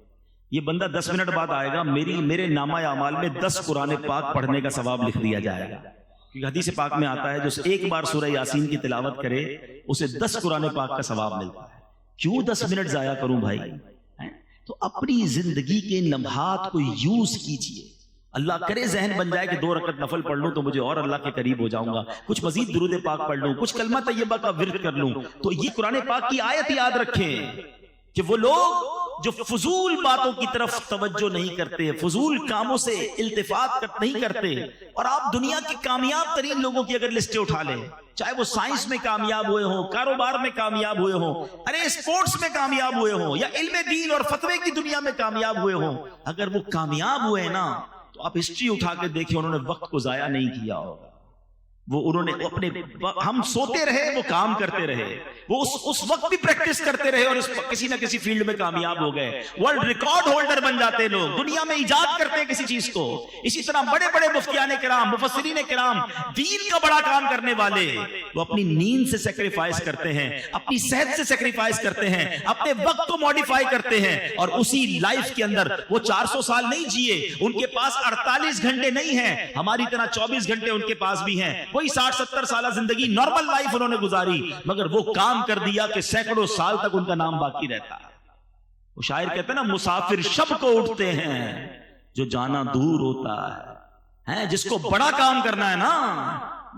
یہ بندہ 10 منٹ بعد آئے گا, میرے نامہ اعمال میں 10 قرآن پاک پڑھنے کا ثواب لکھ دیا جائے گا. کیونکہ حدیث پاک میں آتا ہے جو ایک بار سورہ یاسین کی تلاوت کرے اسے 10 قرآن پاک کا ثواب ملتا ہے. کیوں 10 منٹ ضائع کروں بھائی؟ تو اپنی زندگی کے لمحات کو یوز کیجئے. اللہ کرے ذہن بن جائے کہ 2 رکعت نفل پڑھ لوں تو مجھے اور اللہ کے قریب ہو جاؤں گا, کچھ مزید درود پاک پڑھ لوں, کچھ کلمہ طیبہ کا ورد کر لوں. تو یہ قرآن پاک کی آیت یاد رکھیں کہ وہ لوگ جو فضول باتوں کی طرف توجہ نہیں کرتے, فضول کاموں سے التفات نہیں کرتے. اور آپ دنیا کے کامیاب ترین لوگوں کی اگر لسٹیں اٹھا لیں, چاہے وہ سائنس میں کامیاب ہوئے ہوں, کاروبار میں کامیاب ہوئے ہوں, ارے اسپورٹس میں کامیاب ہوئے ہوں, یا علم دین اور فتوے کی دنیا میں کامیاب ہوئے ہوں, اگر وہ کامیاب ہوئے نا تو آپ ہسٹری اٹھا کے دیکھیں انہوں نے وقت کو ضائع نہیں کیا ہوگا. وہ انہوں نے اپنے, ہم سوتے رہے وہ کام کرتے رہے, وہ اس وقت بھی پریکٹس کرتے رہے اور کسی نہ کسی فیلڈ میں کامیاب ہو گئے. ورلڈ ریکارڈ ہولڈر بن جاتے لوگ, دنیا میں ایجاد کرتے ہیں کسی چیز کو. اسی طرح بڑے بڑے مفتیان کرام, مفسرین کرام, دین کا بڑا کام کرنے والے, وہ اپنی نیند سے سیکریفائز کرتے ہیں, اپنی صحت سے سیکریفائز کرتے ہیں, اپنے وقت کو ماڈیفائی کرتے ہیں, اور اسی لائف کے اندر وہ 400 سال نہیں جیے, ان کے پاس 48 گھنٹے نہیں ہیں, ہماری طرح 24 گھنٹے ان کے پاس بھی ہیں, کوئی 60-70 سالہ زندگی نارمل لائف انہوں نے گزاری, مگر وہ کام کر دیا کہ سینکڑوں سال تک ان کا نام باقی رہتا ہے. وہ شاعر کہتے ہیں نا, مسافر شب کو اٹھتے ہیں جو جانا دور ہوتا ہے, جس کو بڑا کام کرنا ہے نا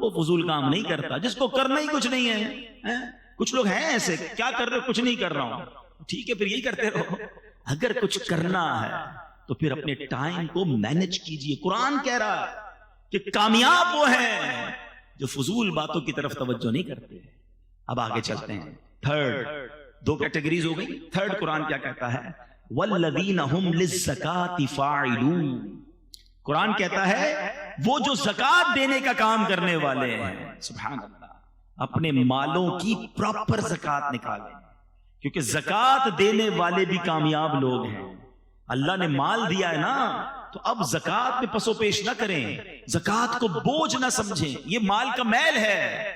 وہ فضول کام نہیں کرتا, جس کو کرنا ہی کچھ نہیں ہے. کچھ لوگ ہیں ایسے, کیا کر رہے, کچھ نہیں کر رہا ہوں, ٹھیک ہے پھر یہی کرتے رہو. اگر کچھ کرنا ہے تو پھر اپنے ٹائم کو مینج کیجئے. قرآن کہہ رہا ہے کہ کامیاب وہ ہیں جو فضول باتوں کی طرف توجہ نہیں کرتے. اب آگے چلتے ہیں. تھرڈ, 2 کیٹیگریز ہو گئی. تھرڈ قرآن کیا کہتا ہے, والذین هم للزکاۃ فاعلون. قرآن کہتا ہے وہ جو زکات دینے کا کام کرنے والے ہیں, سبحان اللہ, اپنے مالوں کی پراپر زکات نکالیں, کیونکہ زکات دینے والے بھی کامیاب لوگ ہیں. اللہ نے مال دیا ہے نا, تو اب زکات میں پسو پیش نہ کریں, زکات کو بوجھ نہ سمجھیں, یہ مال کا میل ہے,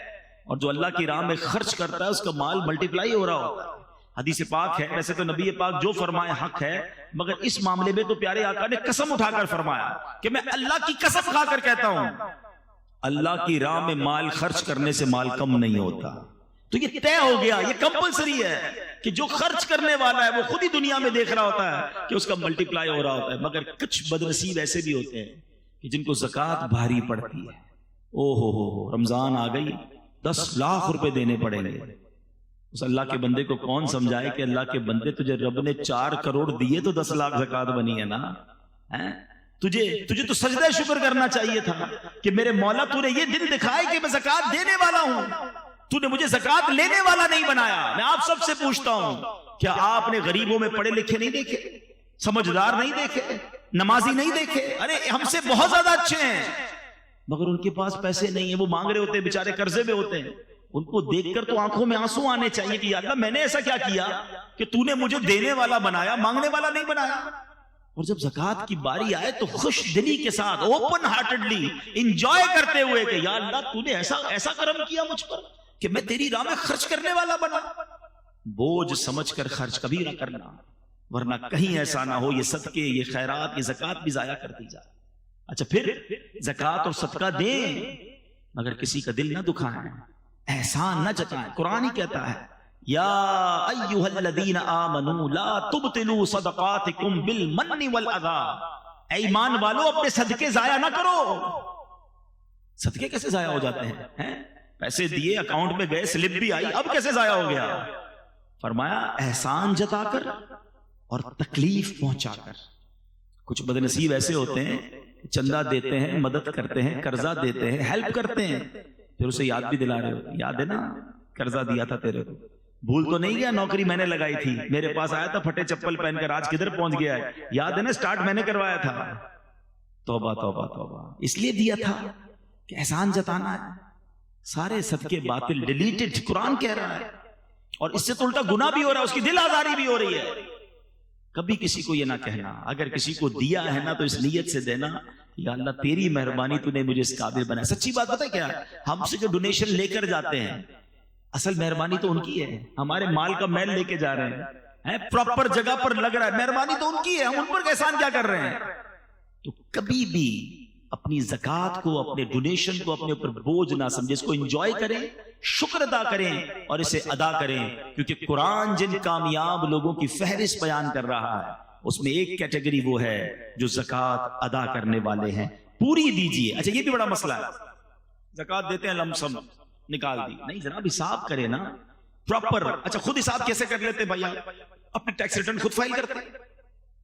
اور جو اللہ کی راہ میں خرچ کرتا ہے اس کا مال ملٹیپلائی ہو رہا ہوتا ہے. حدیث پاک ہے, ویسے تو نبی پاک جو فرمائے حق ہے, مگر اس معاملے میں تو پیارے آقا نے قسم اٹھا کر فرمایا کہ میں اللہ کی قسم کھا کر کہتا ہوں, اللہ کی راہ میں مال خرچ کرنے سے مال کم نہیں ہوتا. تو یہ طے ہو گیا, یہ کمپلسری ہے کہ جو خرچ کرنے والا ہے وہ خود ہی دنیا میں دیکھ رہا ہوتا ہے کہ اس کا ملٹیپلائی ہو رہا ہوتا ہے. مگر کچھ بدنصیب ایسے بھی ہوتے ہیں کہ جن کو زکات بھاری پڑتی ہے. او ہو, رمضان آ گئی, 10 لاکھ روپے دینے پڑیں گے. اس اللہ کے بندے کو کون سمجھائے کہ اللہ کے بندے تجھے رب نے 4 کروڑ دیے تو 10 لاکھ زکات بنی ہے نا. تجھے تو سجدہ شکر کرنا چاہیے تھا کہ میرے مولا تو نے یہ دن دکھائے کہ میں زکات دینے والا ہوں, تو نے مجھے زکات لینے والا نہیں بنایا. میں آپ سب سے پوچھتا ہوں, کیا آپ نے غریبوں میں پڑھے لکھے نہیں دیکھے, سمجھدار نہیں دیکھے, نمازی نہیں دیکھے؟ ارے ہم سے بہت زیادہ اچھے ہیں, مگر ان کے پاس پیسے نہیں ہیں, وہ مانگ رہے ہوتے ہیں, بیچارے قرضے میں ہوتے ہیں. ان کو دیکھ کر تو آنکھوں میں آنسو آنے چاہیے کہ یا اللہ میں نے ایسا کیا کیا کہ تو نے مجھے دینے والا بنایا, مانگنے والا نہیں بنایا. اور جب زکات کی باری آئے تو خوش دلی کے ساتھ, اوپن ہارٹڈلی انجوائے کرتے ہوئے کہ یا اللہ تو نے ایسا کرم کیا مجھ پر کہ میں تیری راہ میں خرچ کرنے والا بنا. بوجھ سمجھ کر خرچ کبھی نہ کرنا, ورنہ کہیں ایسا نہ ہو یہ صدقے, یہ خیرات, یہ زکات بھی ضائع کر دی جائے. اچھا پھر زکات اور صدقہ دیں مگر کسی کا دل نہ دکھائیں, احسان نہ جتائیں. قرآن ہی کہتا ہے یا ایھا الذین آمنوا لا تبطلوا صدقاتکم بالمن والاذی. اے ایمان والو اپنے صدقے ضائع نہ کرو. صدقے کیسے ضائع ہو جاتے ہیں؟ پیسے دیے, اکاؤنٹ میں گئے, سلپ بھی آئی, اب کیسے ضائع ہو گیا؟ فرمایا احسان جتا کر اور تکلیف پہنچا کر. کچھ بدنصیب ایسے ہوتے ہیں, چندہ دیتے ہیں, مدد کرتے ہیں, قرضہ دیتے ہیں, ہیلپ کرتے ہیں, پھر اسے یاد بھی دلا رہے ہو, یاد ہے نا قرضہ دیا تھا تیرے کو, بھول تو نہیں گیا, نوکری میں نے لگائی تھی, میرے پاس آیا تھا پھٹے چپل پہن کر, آج کدھر پہنچ گیا ہے, یاد ہے نا سٹارٹ میں نے کروایا تھا. توبہ توبہ توبہ, اس لیے دیا تھا کہ احسان جتانا ہے. سارے صدقے باطل, ڈیلیٹڈ, قرآن کہہ رہا ہے. اور اس سے تو الٹا گناہ بھی ہو رہا ہے, اس کی دل آزاری بھی ہو رہی ہے. کبھی کسی کو یہ نہ کہنا, اگر کسی کو دیا ہے نا تو اس نیت سے دینا یا اللہ تیری مہربانی تو نے مجھے اس قابل بنایا. سچی بات پتہ ہے کیا, ہم سے جو ڈونیشن لے کر جاتے ہیں اصل مہربانی تو ان کی ہے, ہمارے مال کا میل لے کے جا رہے ہیں, پراپر جگہ پر لگ رہا ہے, مہربانی تو ان کی ہے, ہم ان پر احسان کیا کر رہے ہیں. تو کبھی بھی اپنی زکات کو, اپنے ڈونیشن کو اپنے اوپر بوجھ نہ سمجھے, اس کو انجوائے کریں, شکر ادا کریں اور اسے ادا کریں. کیونکہ قرآن جن کامیاب لوگوں کی فہرست بیان کر رہا ہے اس میں ایک کیٹیگری وہ ہے جو زکات ادا کرنے والے ہیں. پوری دیجئے. اچھا یہ بھی بڑا مسئلہ ہے, زکات دیتے ہیں لم سم نکال دی, نہیں جناب حساب کرے نا پراپر. اچھا خود حساب کیسے کر لیتے بھیا, اپنے ٹیکس ریٹرن خود فائل کرتے ہیں,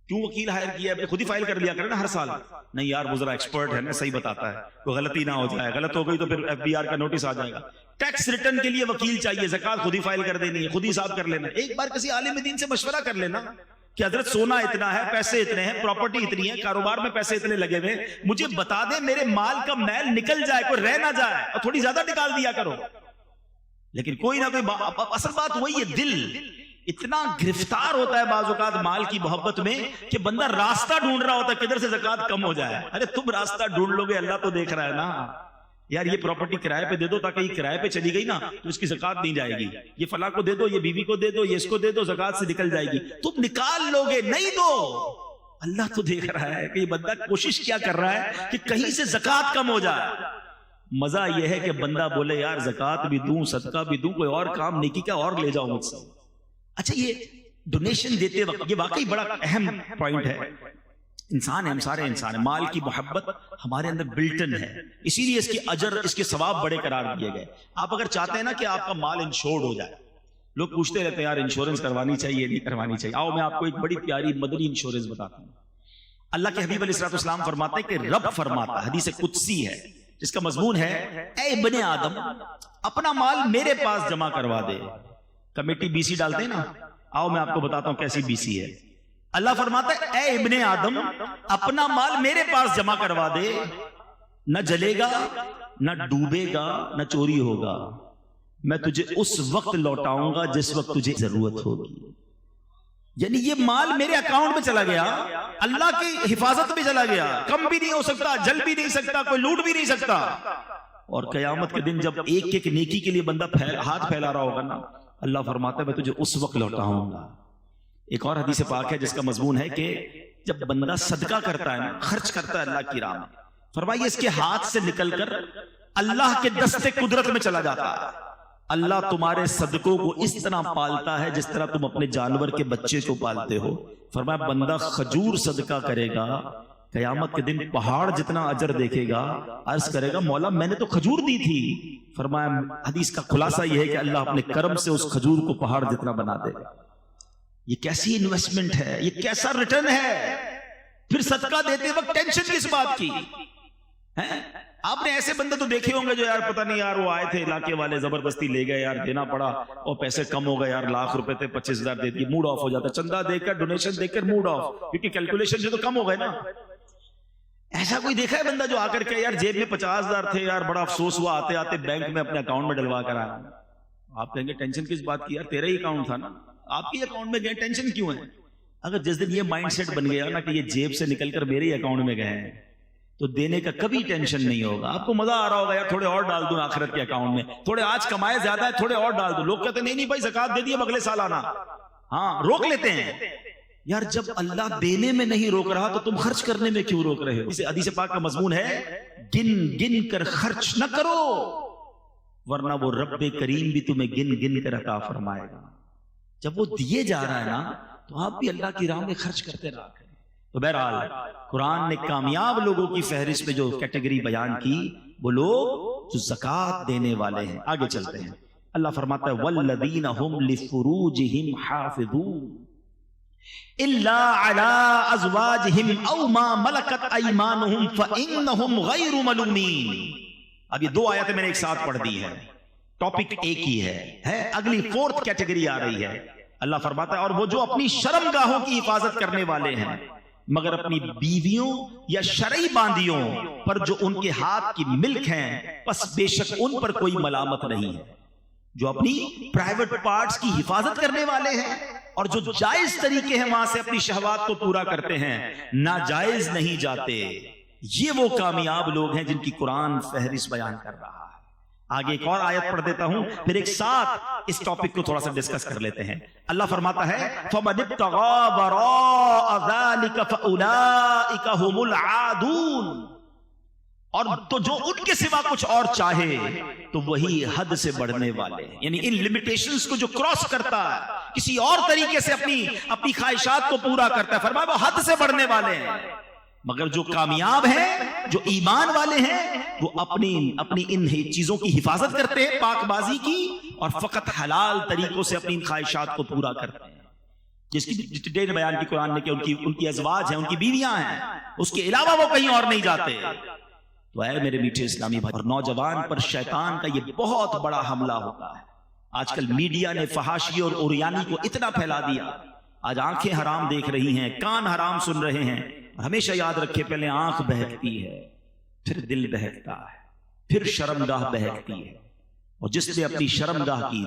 کیوں وکیل ہائر کیا ہے, خود ہی فائل کر لیا کرے نا ہر سال. نہیں یار وہ ذرا ایکسپرٹ ہے نا, صحیح بتاتا ہے, کوئی غلطی نہ ہو جائے, غلط ہو گئی تو پھر FBR کا نوٹس آ جائے گا. ٹیکس ریٹرن کے لیے وکیل چاہیے, زکات خود ہی فائل کر دینی ہے, خود ہی حساب کر لینا. ایک بار کسی عالم دین سے مشورہ کر لینا کہ حضرت سونا اتنا ہے, پیسے اتنے ہیں, پراپرٹی اتنی ہے, کاروبار میں پیسے اتنے لگے ہوئے, مجھے بتا دیں میرے مال کا میل نکل جائے, کوئی رہ نہ جائے, اور تھوڑی زیادہ نکال دیا کرو. لیکن کوئی نہ کوئی, اصل بات وہی ہے, دل اتنا گرفتار ہوتا ہے بعض اوقات مال کی محبت میں کہ بندہ راستہ ڈھونڈ رہا ہوتا ہے کدھر سے زکات کم ہو جائے. ارے تم راستہ ڈھونڈ لو گے, اللہ تو دیکھ رہا ہے نا. یار یہ پراپرٹی کرائے پہ دے دو تاکہ یہ کرائے پہ چلی گئی نا تو اس کی زکات نہیں جائے گی، یہ فلاں کو دے دو، یہ بیوی کو دے دو، یہ اس کو دے دو، زکات سے نکل جائے گی، تم نکال لو گے، نہیں دو۔ اللہ تو دیکھ رہا ہے کہ یہ بندہ کوشش کیا کر رہا ہے کہ کہیں سے زکات کم ہو جائے۔ مزہ یہ ہے کہ بندہ بولے یار زکات بھی دوں، صدقہ بھی دوں، کوئی اور کام نیکی کا اور لے جاؤ مجھ سے۔ اچھا یہ ڈونیشن دیتے وقت یہ واقعی بڑا اہم پوائنٹ ہے۔ انسان ہے، ہم سارے انسان ہیں، مال کی محبت ہمارے اندر بلٹن ہے، اسی لیے اس کے اجر، اس کے ثواب بڑے قرار دیے گئے۔ آپ اگر چاہتے ہیں نا کہ آپ کا مال انشورڈ ہو جائے، لوگ پوچھتے رہتے ہیں یار انشورنس کروانی چاہیے نہیں کروانی چاہیے، آؤ میں آپ کو ایک بڑی پیاری مدنی انشورنس بتاتا ہوں۔ اللہ کے حبیب علیہ السلام فرماتے ہیں کہ رب فرماتا، حدیث قدسی ہے جس کا مضمون ہے اے ابن آدم اپنا مال میرے پاس جمع کروا دے۔ کمیٹی بی سی ڈالتے ہیں نا، آؤ میں آپ کو بتاتا ہوں کیسی بی سی ہے۔ اللہ فرماتا ہے اے ابن آدم اپنا مال میرے پاس جمع کروا دے، نہ جلے گا، نہ ڈوبے گا، نہ چوری ہوگا، میں تجھے اس وقت لوٹاؤں گا جس وقت تجھے ضرورت ہوگی۔ یعنی یہ مال میرے اکاؤنٹ میں چلا گیا، اللہ کی حفاظت میں چلا گیا، کم بھی نہیں ہو سکتا، جل بھی نہیں سکتا، کوئی لوٹ بھی نہیں سکتا۔ اور قیامت کے دن جب ایک ایک نیکی کے لیے بندہ ہاتھ پھیلا رہا ہوگا نا، اللہ فرماتا ہے میں تجھے اس وقت لوٹاؤں گا۔ ایک اور حدیث پاک ہے جس کا مضمون ہے کہ جب بندہ صدقہ کرتا ہے نا، خرچ کرتا ہے اللہ کی راہ میں، فرمائیے اس کے ہاتھ سے نکل کر اللہ کے دستے قدرت میں چلا جاتا ہے۔ اللہ تمہارے صدقوں کو اس طرح پالتا ہے جس طرح تم اپنے جانور کے بچے کو پالتے ہو۔ فرمایا بندہ کھجور صدقہ کرے گا، قیامت کے دن پہاڑ جتنا اجر دیکھے گا، عرض کرے گا مولا میں نے تو کھجور دی تھی۔ فرمایا حدیث کا خلاصہ یہ ہے کہ اللہ اپنے کرم سے اس کھجور کو پہاڑ جتنا بنا دے گا۔ یہ کیسی انویسٹمنٹ ہے، یہ کیسا ریٹرن ہے۔ پھر صدقہ دیتے وقت ٹینشن کس بات کی ہے؟ آپ نے ایسے بندے تو دیکھے ہوں گے جو یار پتہ نہیں یار وہ آئے تھے علاقے والے زبردستی لے گئے، یار دینا پڑا اور پیسے کم ہو گئے، یار لاکھ روپے تھے 25,000 دے دیے، موڈ آف ہو جاتا، چندہ دے کر ڈونیشن دے کر موڈ آف، کیونکہ کیلکولیشن سے تو کم ہو گئے نا۔ ایسا کوئی دیکھا ہے بندہ جو آ کر کے یار جیب میں 50,000 تھے، یار بڑا افسوس ہوا، آتے آتے بینک میں اپنے اکاؤنٹ میں ڈلوا کر آیا۔ آپ کہیں گے ٹینشن کس بات کی، یار تیرا ہی اکاؤنٹ تھا نا، آپ کے اکاؤنٹ میں گئے، ٹینشن کیوں ہے؟ اگر جس دن یہ مائنڈ سیٹ بن گیا نا کہ یہ جیب سے نکل کر میرے ہی اکاؤنٹ میں گئے ہیں تو دینے کا کبھی ٹینشن نہیں ہوگا۔ آپ کو مزہ آ رہا ہوگا یار تھوڑے اور ڈال دوں آخرت کے اکاؤنٹ میں، تھوڑے آج کمائے زیادہ ہے تھوڑے اور ڈال دوں۔ لوگ کہتے ہیں نہیں نہیں بھائی زکات دے دیے اگلے سال آنا، ہاں روک لیتے ہیں۔ یار جب اللہ دینے میں نہیں روک رہا تو تم خرچ کرنے میں کیوں روک رہے ہو؟ اسے حدیث پاک کا مضمون ہے گن گن کر خرچ نہ کرو ورنہ وہ رب کریم بھی تمہیں گن گن کر عطا فرمائے گا۔ جب وہ دیے جا رہا ہے نا تو آپ بھی اللہ کی راہ میں خرچ کرتے رہا کریں۔ تو بہرحال قرآن نے کامیاب لوگوں کی فہرست میں جو کیٹیگری بیان کی وہ لوگ جو زکات دینے والے ہیں۔ آگے چلتے ہیں، اللہ فرماتا ہے والذین هم لفروجہم حافظون الا علی ازواجہم او ما ملکت ایمانہم فانہم غیر ملومین۔ اب یہ دو آیتیں میں نے ایک ساتھ پڑھ دی ہیں، ٹاپک ایک ہی ہے، اگلی فورتھ کیٹیگری آ رہی ہے۔ اللہ فرماتا ہے اور وہ جو اپنی شرم گاہوں کی حفاظت کرنے والے ہیں مگر اپنی بیویوں یا شرعی باندیوں پر جو ان کے ہاتھ کی ملک ہیں پس بے شک ان پر کوئی ملامت نہیں ہے۔ جو اپنی پرائیویٹ پارٹس کی حفاظت کرنے والے ہیں اور جو جائز طریقے ہیں وہاں سے اپنی شہوات کو پورا کرتے ہیں، ناجائز نہیں جاتے، یہ وہ کامیاب لوگ ہیں جن کی قرآن فہرست بیان کر رہا ہے۔ آگے ایک اور آیت پڑھ دیتا ہوں پھر ایک ساتھ اس ٹاپک کو تھوڑا سا ڈسکس کر لیتے ہیں۔ اللہ فرماتا ہے فَمَنِ ابْتَغَىٰ وَرَاءَ ذَلِكَ فَأُولَٰئِكَ هُمُ الْعَادُونَ، اور تو جو ان کے سوا کچھ اور چاہے تو وہی حد سے بڑھنے والے ہیں، یعنی ان لمیٹیشنز کو جو کراس کرتا ہے، کسی اور طریقے سے اپنی خواہشات کو پورا کرتا ہے، فرمایا وہ حد سے بڑھنے والے ہیں۔ مگر جو کامیاب ہیں، جو ایمان والے ہیں، وہ اپنی ان چیزوں کی حفاظت کرتے ہیں، پاک بازی کی، اور فقط حلال طریقوں سے اپنی خواہشات کو پورا کرتے ہیں، جس کی ڈیٹیل بیان کی قرآن نے کہ ان کی ازواج ہیں، ان کی بیویاں ہیں، اس کے علاوہ وہ کہیں اور نہیں جاتے۔ تو اے میرے میٹھے اسلامی بھائی، اور نوجوان پر شیطان کا یہ بہت بڑا حملہ ہوتا ہے۔ آج کل میڈیا نے فحاشی اور اوریانی کو اتنا پھیلا دیا، آج آنکھیں حرام دیکھ رہی ہیں، کان حرام سن رہے ہیں۔ ہمیشہ یاد رکھے پہلے آنکھ بہکتی ہے، پھر دل بہکتا ہے، پھر شرمگاہ بہکتی ہے، اور جس نے اپنی شرمگاہ کی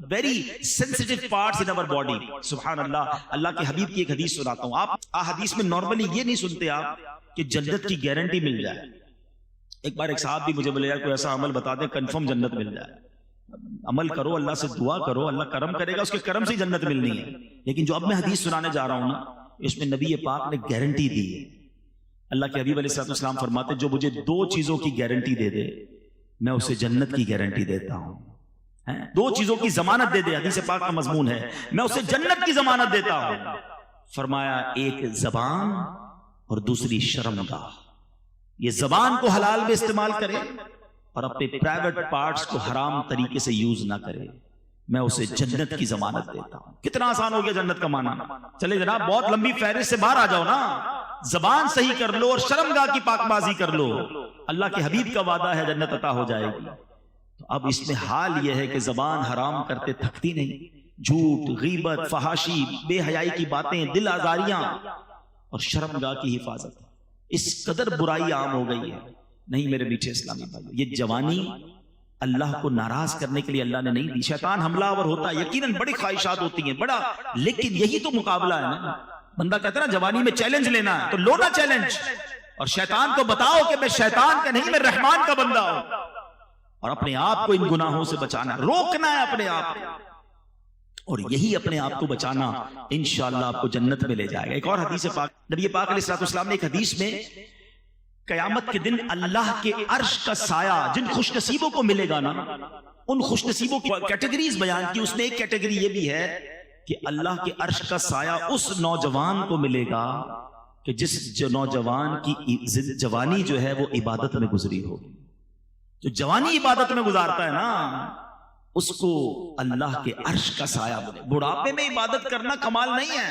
very sensitive parts in our body, سبحان اللہ، اللہ کے حبیب کی ایک حدیث سناتا ہوں۔ آپ حدیث میں نارملی یہ نہیں سنتے آپ کہ جنت کی گارنٹی مل جائے، ایک بار ایک صاحب بھی مجھے بولے یار کوئی ایسا عمل بتا دیں کنفرم جنت مل جائے. عمل کرو, اللہ سے دعا کرو, اللہ کرم کرے گا, اس کے کرم سے ہی جنت ملنی ہے. لیکن جو اب میں حدیث سنانے جا رہا ہوں نا, اس میں نبی پاک نے گارنٹی دی ہے. اللہ کے حبیب علیہ السلام فرماتے جو مجھے 2 چیزوں کی گارنٹی دے دے میں اسے جنت کی گارنٹی دیتا ہوں. 2 چیزوں کی ضمانت دے دے, حدیث پاک کا مضمون ہے, میں اسے جنت کی ضمانت دیتا ہوں. فرمایا ایک زبان اور دوسری شرمگاہ. یہ زبان کو حلال میں استعمال کرے اور اپنے پرائیویٹ پارٹس کو حرام طریقے سے یوز نہ کرے, میں اسے جنت کی ضمانت دیتا ہوں. کتنا آسان ہو گیا جنت کا معنی. چلے جناب بہت لمبی فہرست سے باہر آ جاؤ نا. زبان صحیح کر لو اور شرمگاہ کی پاک بازی کر لو, اللہ کے حبیب کا وعدہ ہے جنت عطا ہو جائے گی. تو اب اس میں حال یہ ہے کہ زبان حرام کرتے تھکتی نہیں. جھوٹ, غیبت, فحاشی, بے حیائی کی باتیں, دل آزاریاں اور شرمگاہ کی حفاظت, اس قدر برائی عام ہو گئی ہے. نہیں میرے میٹھے اسلامی بھائیو, یہ جوانی اللہ کو ناراض کرنے کے لیے اللہ نے نہیں دی. شیطان حملہ آور ہوتا ہے, یقیناً بڑی خواہشات ہوتی ہیں بڑا, لیکن یہی تو مقابلہ ہے نا. بندہ کہتا ہے نا جوانی میں چیلنج لینا ہے تو لو نا چیلنج, اور شیطان کو بتاؤ کہ میں شیطان کا نہیں میں رحمان کا بندہ ہوں, اور اپنے آپ کو ان گناہوں سے بچانا, روکنا ہے اپنے آپ کو, اور یہی اپنے آپ کو بچانا انشاءاللہ آپ کو جنت میں لے جائے گا. ایک اور حدیث پاک, نبی پاک علیہ السلام نے ایک حدیث میں قیامت کے دن اللہ کے عرش کا سایہ جن خوش نصیبوں کو ملے گا نا, ان خوش نصیبوں کی کیٹیگریز بیان کی. اس میں ایک کیٹیگری یہ بھی ہے کہ اللہ کے عرش کا سایہ اس نوجوان کو ملے گا کہ جس نوجوان کی جوانی جو ہے وہ عبادت میں گزری ہو. جو جوانی عبادت میں گزارتا ہے نا اس کو اللہ کے عرش کا سایہ ملے. بڑھاپے میں عبادت کرنا کمال نہیں ہے,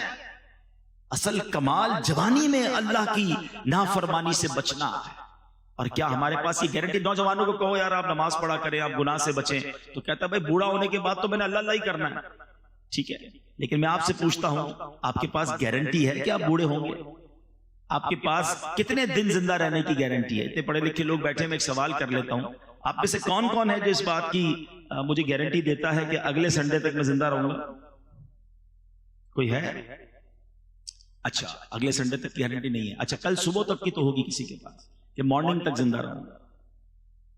اصل کمال جوانی میں اللہ کی نافرمانی سے بچنا ہے. اور کیا ہمارے پاس یہ گارنٹی؟ نوجوانوں کو کہو یار آپ نماز پڑھا کریں, آپ گناہ سے بچیں, تو کہتا ہے بھائی بوڑھا ہونے کے بعد تو میں نے اللہ اللہ ہی کرنا ہے. ٹھیک ہے, لیکن میں آپ سے پوچھتا ہوں آپ کے پاس گارنٹی ہے کہ آپ بوڑھے ہوں گے؟ آپ کے پاس کتنے دن زندہ رہنے کی گارنٹی ہے؟ اتنے پڑھے لکھے لوگ بیٹھے, میں ایک سوال کر لیتا ہوں, آپ میں سے کون کون ہے جو اس بات کی مجھے گارنٹی دیتا ہے کہ اگلے سنڈے تک میں زندہ رہوں گا؟ کوئی ہے؟ اچھا اگلے سنڈے تک کی گارنٹی نہیں ہے. اچھا کل صبح تک کی تو ہوگی کسی کے پاس کہ مارننگ تک زندہ رہوں گا؟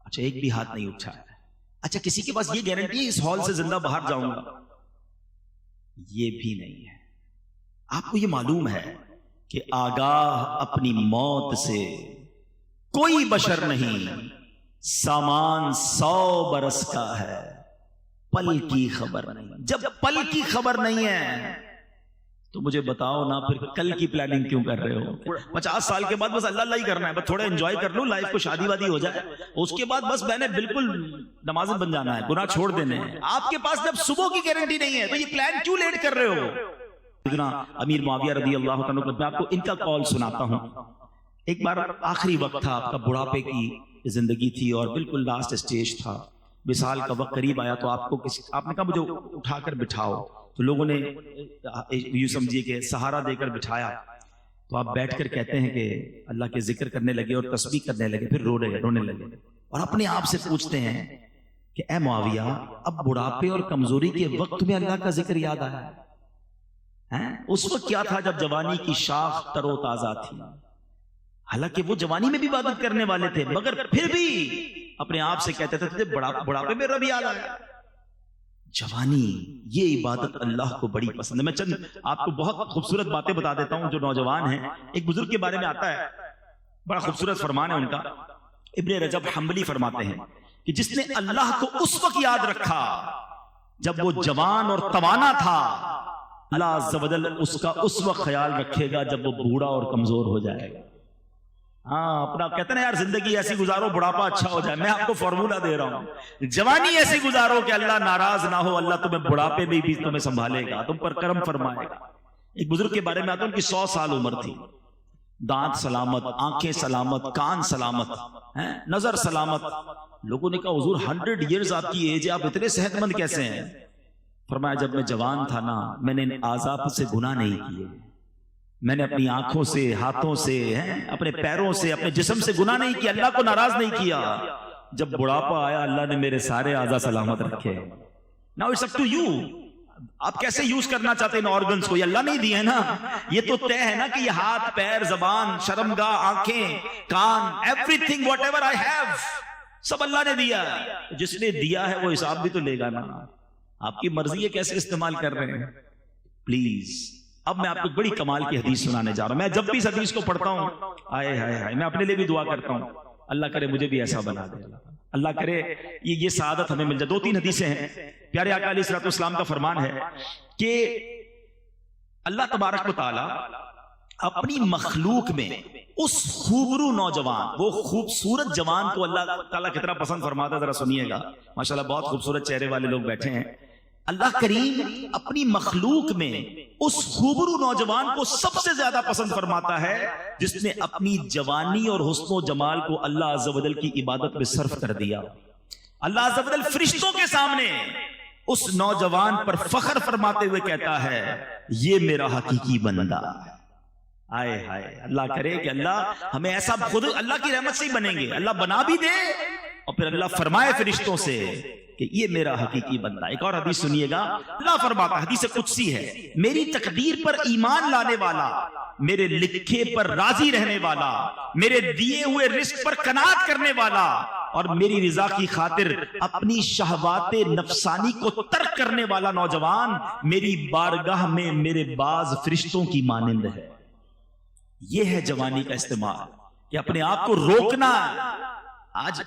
اچھا ایک بھی ہاتھ نہیں اٹھا ہے. اچھا کسی کے پاس یہ گارنٹی ہے اس ہال سے زندہ باہر جاؤں گا؟ یہ بھی نہیں ہے. آپ کو یہ معلوم ہے کہ آگاہ اپنی موت سے کوئی بشر نہیں, سامان 100 برس کا ہے, پل کی خبر نہیں. جب پل کی خبر نہیں ہے تو مجھے بتاؤ نا پھر کل کی پلاننگ کیوں کر رہے ہو؟ 50 سال کے بعد بس اللہ اللہ ہی کرنا ہے, بس تھوڑا انجوائے کر لو لائف کو, شادی وادی ہو جائے, اس کے بعد بس میں نے بالکل نمازیں بن جانا ہے, گناہ چھوڑ دینے ہیں. آپ کے پاس جب صبح کی گارنٹی نہیں ہے تو یہ پلان کیوں لیٹ کر رہے ہو؟ امیر معاویہ رضی اللہ تعالیٰ عنہ, میں آپ کو ان کا قول سناتا ہوں. ایک بار آخری وقت تھا, آپ کا بڑھاپے کی زندگی تھی اور بالکل لاسٹ اسٹیج تھا, وصال کا وقت قریب آیا, تو آپ نے کہا مجھے اٹھا کر بٹھاؤ. تو لوگوں نے یوں سمجھیے کہ سہارا دے کر بٹھایا, تو آپ بیٹھ کر کہتے ہیں کہ اللہ کے ذکر کرنے لگے اور تسبیح کرنے لگے, پھر رونے لگے اور اپنے آپ سے پوچھتے ہیں کہ اے معاویہ اب بڑھاپے اور کمزوری کے وقت میں اللہ کا ذکر یاد آیا ہے؟ اس وقت کیا تھا جب جوانی کی شاخ تر و تازہ تھی. حالانکہ وہ جوانی میں بھی عبادت کرنے والے تھے, مگر پھر بھی اپنے آپ سے کہتے تھے بڑھاپے میں رب یاد آیا. جوانی یہ عبادت اللہ کو بڑی پسند ہے. میں چند آپ کو بہت خوبصورت باتیں بتا دیتا ہوں جو نوجوان ہیں. ایک بزرگ کے بارے میں آتا ہے, بڑا خوبصورت فرمان ہے ان کا. ابن رجب حنبلی فرماتے ہیں کہ جس نے اللہ کو اس وقت یاد رکھا جب وہ جوان اور توانا تھا, اللہ عز و جل اس کا اس وقت خیال رکھے گا جب وہ بوڑھا اور کمزور ہو جائے گا. ہاں اپنا کہتے ہیں یار زندگی ایسی گزارو بڑھاپا اچھا ہو جائے. میں آپ کو فارمولہ دے رہا ہوں, جوانی ایسی گزارو کہ اللہ ناراض نہ ہو, اللہ تمہیں بڑھاپے میں بھی تمہیں سنبھالے گا, تم پر کرم فرمائے گا. ایک بزرگ کے بارے میں آتا ہوں کہ 100 سال عمر تھی, دانت سلامت, آنکھیں سلامت, کان سلامت, نظر سلامت. لوگوں نے کہا حضور 100 ایئرز آپ کی ایج ہے, آپ اتنے صحت مند کیسے ہیں؟ فرمایا جب میں جوان تھا نا میں نے اعضاء سے گناہ نہیں کیے, میں نے اپنی آنکھوں سے, ہاتھوں سے, اپنے پیروں سے, اپنے جسم سے گناہ نہیں کیا, اللہ کو ناراض نہیں کیا. جب بڑھاپا آیا اللہ نے میرے سارے اعضاء سلامت رکھے. Now it's up to you. آپ کیسے یوز کرنا چاہتے ہیں ان آرگنز کو؟ یہ اللہ نہیں دیے نا، یہ تو طے ہے نا کہ یہ ہاتھ، پیر، زبان، شرمگاہ، آنکھیں، کان، everything whatever I have, سب اللہ نے دیا. جس نے دیا ہے وہ حساب بھی تو لے گا نا. آپ کی مرضی ہے کیسے استعمال کر رہے ہیں. پلیز اب میں آپ کو بڑی کمال کی حدیث سنانے جا رہا ہوں. میں جب بھی اس حدیث کو پڑھتا ہوں آئے ہائے ہائے میں اپنے لیے بھی دعا کرتا ہوں، اللہ کرے مجھے بھی ایسا بنا دے، اللہ کرے یہ سعادت ہمیں مل جائے. 2-3 حدیثیں ہیں. پیارے آقا علیہ الصلوۃ والسلام کا فرمان ہے کہ اللہ تبارک و تعالی اپنی مخلوق میں اس خوبرو نوجوان، وہ خوبصورت جوان کو اللہ تعالیٰ کتنا پسند فرماتا ہے، ذرا سنیے گا. ماشاءاللہ بہت خوبصورت چہرے والے لوگ بیٹھے ہیں. اللہ کریم اپنی مخلوق میں اس خوبرو نوجوان کو سب سے زیادہ پسند فرماتا ہے جس نے اپنی جوانی اور حسن و جمال کو اللہ عز و جل کی عبادت میں صرف کر دیا. اللہ عز و جل فرشتوں کے سامنے اس نوجوان پر فخر فرماتے ہوئے کہتا ہے یہ میرا حقیقی بندہ. آئے ہائے اللہ کرے کہ اللہ ہمیں ایسا، خود اللہ کی رحمت سے ہی بنیں گے، اللہ بنا بھی دے اور پھر اللہ فرمائے فرشتوں سے کہ یہ میرا حقیقی بندہ. ایک اور حدیث سنیے گا. اللہ فرماتا ہے، حدیث قدسی ہے، میری تقدیر پر ایمان لانے والا، میرے لکھے پر راضی رہنے والا، میرے دیے ہوئے رزق پر قناعت کرنے والا اور میری رضا کی خاطر اپنی شہوات نفسانی کو ترک کرنے والا نوجوان میری بارگاہ میں میرے باز فرشتوں کی مانند ہے. یہ ہے جوانی کا استعمال کہ اپنے آپ کو روکنا. آج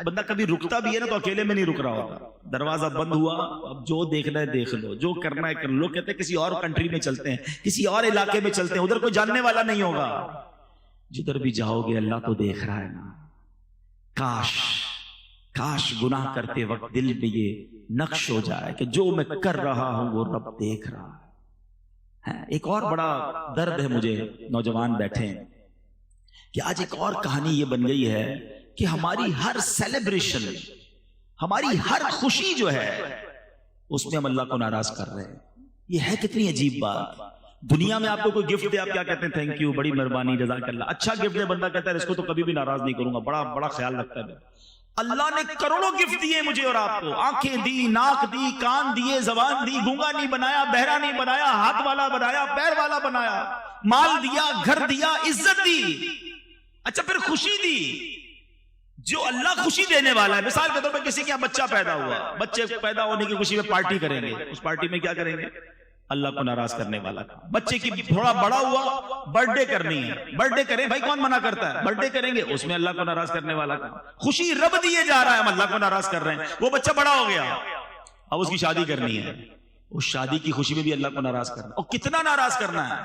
بندہ کبھی رکتا بھی ہے نا تو اکیلے میں نہیں رک رہا ہوگا. دروازہ بند ہوا، اب جو دیکھنا ہے دیکھ لو، جو کرنا ہے کر لو. لوگ کہتے ہیں کسی اور کنٹری میں چلتے ہیں، کسی اور علاقے میں چلتے ہیں، ادھر کوئی جاننے والا نہیں ہوگا. جدھر بھی جاؤ گے اللہ تو دیکھ رہا ہے نا. کاش گناہ کرتے وقت دل میں یہ نقش ہو جائے کہ جو میں کر رہا ہوں وہ رب دیکھ رہا ہے. ایک اور بڑا درد ہے مجھے، نوجوان بیٹھے ہیں، کہ آج ایک اور کہانی یہ بن گئی ہے کہ ہماری ہر سیلیبریشن، ہماری ہر خوشی جو ہے اس میں ہم اللہ کو ناراض کر رہے ہیں. یہ ہے کتنی عجیب بات. دنیا میں آپ کو کوئی گفٹ دے، آپ کیا کہتے ہیں؟ تھینک یو، بڑی مہربانی، جزاک اللہ. اچھا گفٹ دے، بندہ کہتا ہے اس کو تو کبھی بھی ناراض نہیں کروں گا، بڑا خیال رکھتا ہے. اللہ نے کروڑوں گفٹ دیے مجھے اور آپ کو، آنکھیں دی، ناک دی، کان دیے، زبان دی، گونگا نہیں بنایا، بہرا نہیں بنایا، ہاتھ والا بنایا، پیر والا بنایا، مال دیا، گھر دیا، عزت دی. اچھا پھر خوشی دی. جو اللہ خوشی دینے والا ہے، مثال کے طور پر کسی کے یہاں بچہ پیدا ہوا، بچے پیدا ہونے کی خوشی میں پارٹی کریں گے. اس پارٹی میں کیا کریں گے؟ اللہ کو ناراض کرنے والا. بچے کی تھوڑا بڑا ہوا، برتھ ڈے کرنی ہے، برتھ ڈے کریں بھائی، کون منع کرتا ہے؟ برتھ ڈے کریں گے، اس میں اللہ کو ناراض کرنے والا. خوشی رب دیے جا رہا ہے، ہم اللہ کو ناراض کر رہے ہیں. وہ بچہ بڑا ہو گیا، اب اس کی شادی کرنی ہے، اس شادی کی خوشی میں بھی اللہ کو ناراض کرنا. اور کتنا ناراض کرنا ہے؟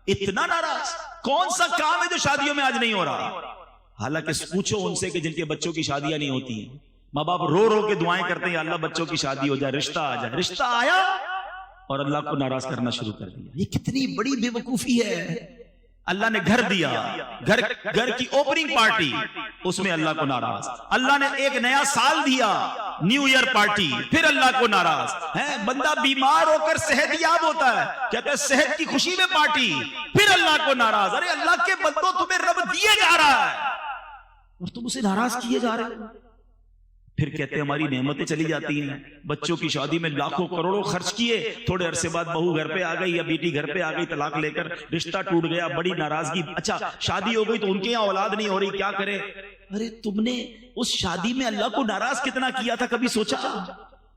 اتنا ناراض. کون سا کام ہے جو شادیوں میں آج نہیں ہو رہا؟ حالانکہ پوچھو ان سے کہ جن کے بچوں کی شادیاں نہیں ہوتی ہیں، ماں باپ رو رو کے دعائیں کرتے ہیں اللہ بچوں کی شادی ہو جائے، رشتہ آ جائے. رشتہ آیا اور اللہ کو ناراض کرنا شروع کر دیا. یہ کتنی بڑی بے وقوفی ہے. اللہ نے گھر دیا، گھر کی اوپننگ پارٹی، اس میں اللہ کو ناراض. اللہ نے ایک نیا سال دیا، نیو ایئر پارٹی، پھر اللہ کو ناراض. بندہ بیمار ہو کر صحت یاب ہوتا ہے، کہتا ہے صحت کی خوشی میں پارٹی، پھر اللہ کو ناراض. ارے اللہ کے بندوں تمہیں رب دیے جا رہا ہے اور تم اسے ناراض کیے جا رہے ہو. پھر کہتے ہیں ہماری نعمتیں چلی جاتی ہیں. بچوں کی شادی میں لاکھوں کروڑوں خرچ کیے، تھوڑے عرصے بعد بہو گھر پہ آ گئی یا بیٹی گھر پہ آ گئی، طلاق لے کر رشتہ ٹوٹ گیا، بڑی ناراضگی. اچھا شادی ہو گئی تو ان کے یہاں اولاد نہیں ہو رہی، کیا کرے؟ ارے تم نے اس شادی میں اللہ کو ناراض کتنا کیا تھا، کبھی سوچا؟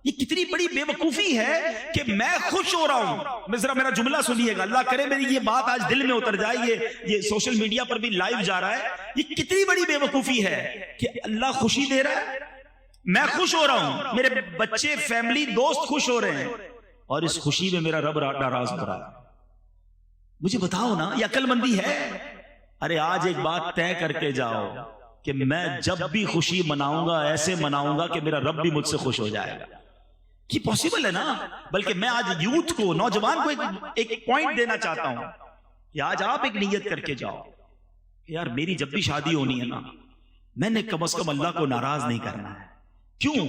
یہ کتنی بڑی بے وقوفی ہے کہ میں خوش ہو رہا ہوں. ذرا میرا جملہ سنیے گا، اللہ کرے میری یہ بات آج دل میں اتر جائے. یہ سوشل میڈیا پر بھی لائیو جا رہا ہے. یہ کتنی بڑی بے وقوفی ہے کہ اللہ خوشی دے رہا ہے، میں خوش ہو رہا ہوں، میرے بچے، فیملی، دوست خوش ہو رہے ہیں، اور اس خوشی میں میرا رب ناراض ہو رہا ہے. مجھے بتاؤ نا، یہ عقل مندی ہے؟ ارے آج ایک بات طے کر کے جاؤ کہ میں جب بھی خوشی مناؤں گا ایسے مناؤں گا کہ میرا رب بھی مجھ سے خوش ہو جائے گا. کہ پاسبل ہے نا. بلکہ میں آج یوتھ کو، نوجوان کو ایک پوائنٹ دینا چاہتا ہوں کہ آج آپ ایک نیت کر کے جاؤ کہ یار میری جب بھی شادی ہونی ہے نا، میں نے کم از کم اللہ کو ناراض نہیں کرنا ہے. کیوں؟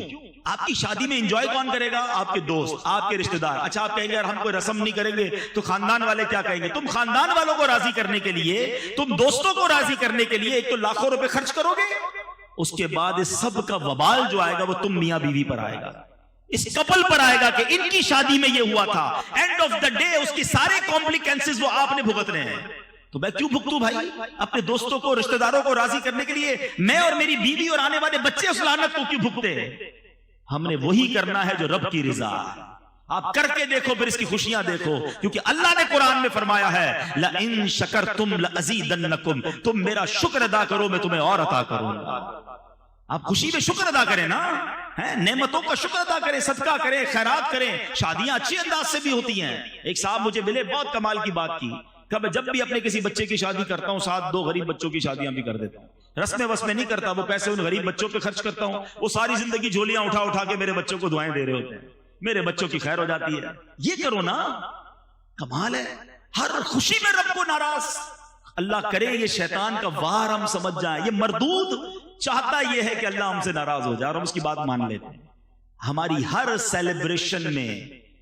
آپ کی شادی میں انجوائے کون کرے گا؟ آپ کے دوست، آپ کے رشتہ دار. اچھا آپ کہیں گے یار ہم کوئی رسم نہیں کریں گے تو خاندان والے کیا کہیں گے؟ تم خاندان والوں کو راضی کرنے کے لیے، تم دوستوں کو راضی کرنے کے لیے ایک تو لاکھوں روپے خرچ کرو گے، اس کے بعد اس سب کا وبال جو آئے گا وہ تم میاں بیوی پر آئے گا. اس کپل پر آئے گا کہ ان کی شادی میں یہ ہوا تھا. اینڈ آف دا ڈے اس کی سارے کمپلیکینسز وہ آپ نے بھگت رہے ہیں. تو میں کیوں بھگتوں بھائی؟ اپنے دوستوں کو رشتہ داروں کو راضی کرنے کے لیے میں اور میری بیوی اور آنے والے بچے اس لعنت کو کیوں بھگتے ہیں؟ ہم نے وہی کرنا ہے جو رب کی رضا ہے. آپ کر کے دیکھو پھر اس کی خوشیاں دیکھو, کیونکہ اللہ نے قرآن میں فرمایا ہے لَإِن شَكَرْتُمْ لَأَزِيدَنَّكُمْ, تم میرا شکر ادا کرو میں تمہیں اور عطا کروں گا. آپ خوشی میں شکر ادا کریں نا, نعمتوں کا شکر ادا کریں, صدقہ کریں, خیرات کریں. شادیاں اچھی انداز سے بھی ہوتی ہیں. ایک صاحب مجھے ملے, بہت کمال کی بات کی, کہ جب بھی اپنے کسی بچے کی شادی کرتا ہوں ساتھ 2 غریب بچوں کی شادیاں بھی کر دیتا ہوں. رسمیں وسمیں نہیں کرتا, وہ پیسے ان غریب بچوں پہ خرچ کرتا ہوں. وہ ساری زندگی جھولیاں اٹھا اٹھا کے میرے بچوں کو دعائیں دے رہے ہوتے ہیں, میرے بچوں کی خیر ہو جاتی ہے. یہ کرو نا, کمال ہے. ہر خوشی میں رب کو ناراض. اللہ کرے یہ شیطان کا وار ہم سمجھ جائیں. یہ مردود چاہتا یہ ہے کہ اللہ ہم سے ناراض ہو جائے اور ہم اس کی بات مان لیتے ہیں. ہماری ہر سیلیبریشن میں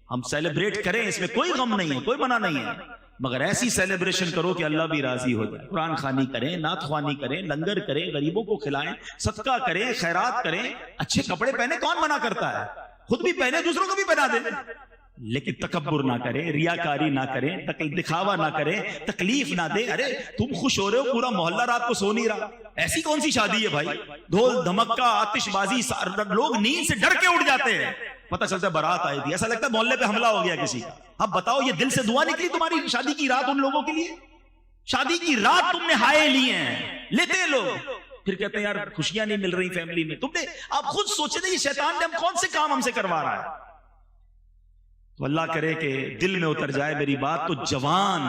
ہم سیلیبریٹ کریں, اس میں کوئی غم نہیں ہے, کوئی منع نہیں ہے, مگر ایسی سیلیبریشن کرو کہ اللہ بھی راضی ہو جائے. قرآن خوانی کریں, نعت خوانی کریں, لنگر کریں, غریبوں کو کھلائیں, صدقہ کریں, خیرات کریں. اچھے کپڑے پہنے, کون منع کرتا ہے؟ خود بھی پہنے, دوسروں کو بھی پہنا دیں. لیکن تکبر نہ کریں, ریاکاری نہ کریں, دکھاوا نہ کریں, تکلیف نہ دیں. ارے تم خوش ہو رہے ہو, پورا محلہ رات کو سو نہیں رہا. ایسی کون سی شادی ہے بھائی؟ ڈھول دھمکا, آتش بازی, لوگ نیند سے ڈر کے اٹھ جاتے ہیں. پتہ چلتا ہے بارات آئی تھی, ایسا لگتا ہے محلے پہ حملہ ہو گیا کسی کا. اب بتاؤ یہ دل سے دعا نکلی تمہاری شادی کی رات ان لوگوں کے لیے؟ شادی کی رات تم نے ہائے لیے ہیں, لیتے ہیں لوگ, پھر کہتے ہیں یار خوشیاں نہیں مل رہی فیملی میں. تم نے آپ خود سوچے تھے یہ شیطان نے ہم کون سے کام ہم سے کروا رہا ہے؟ تو اللہ کرے کہ دل میں اتر جائے میری بات. تو جوان,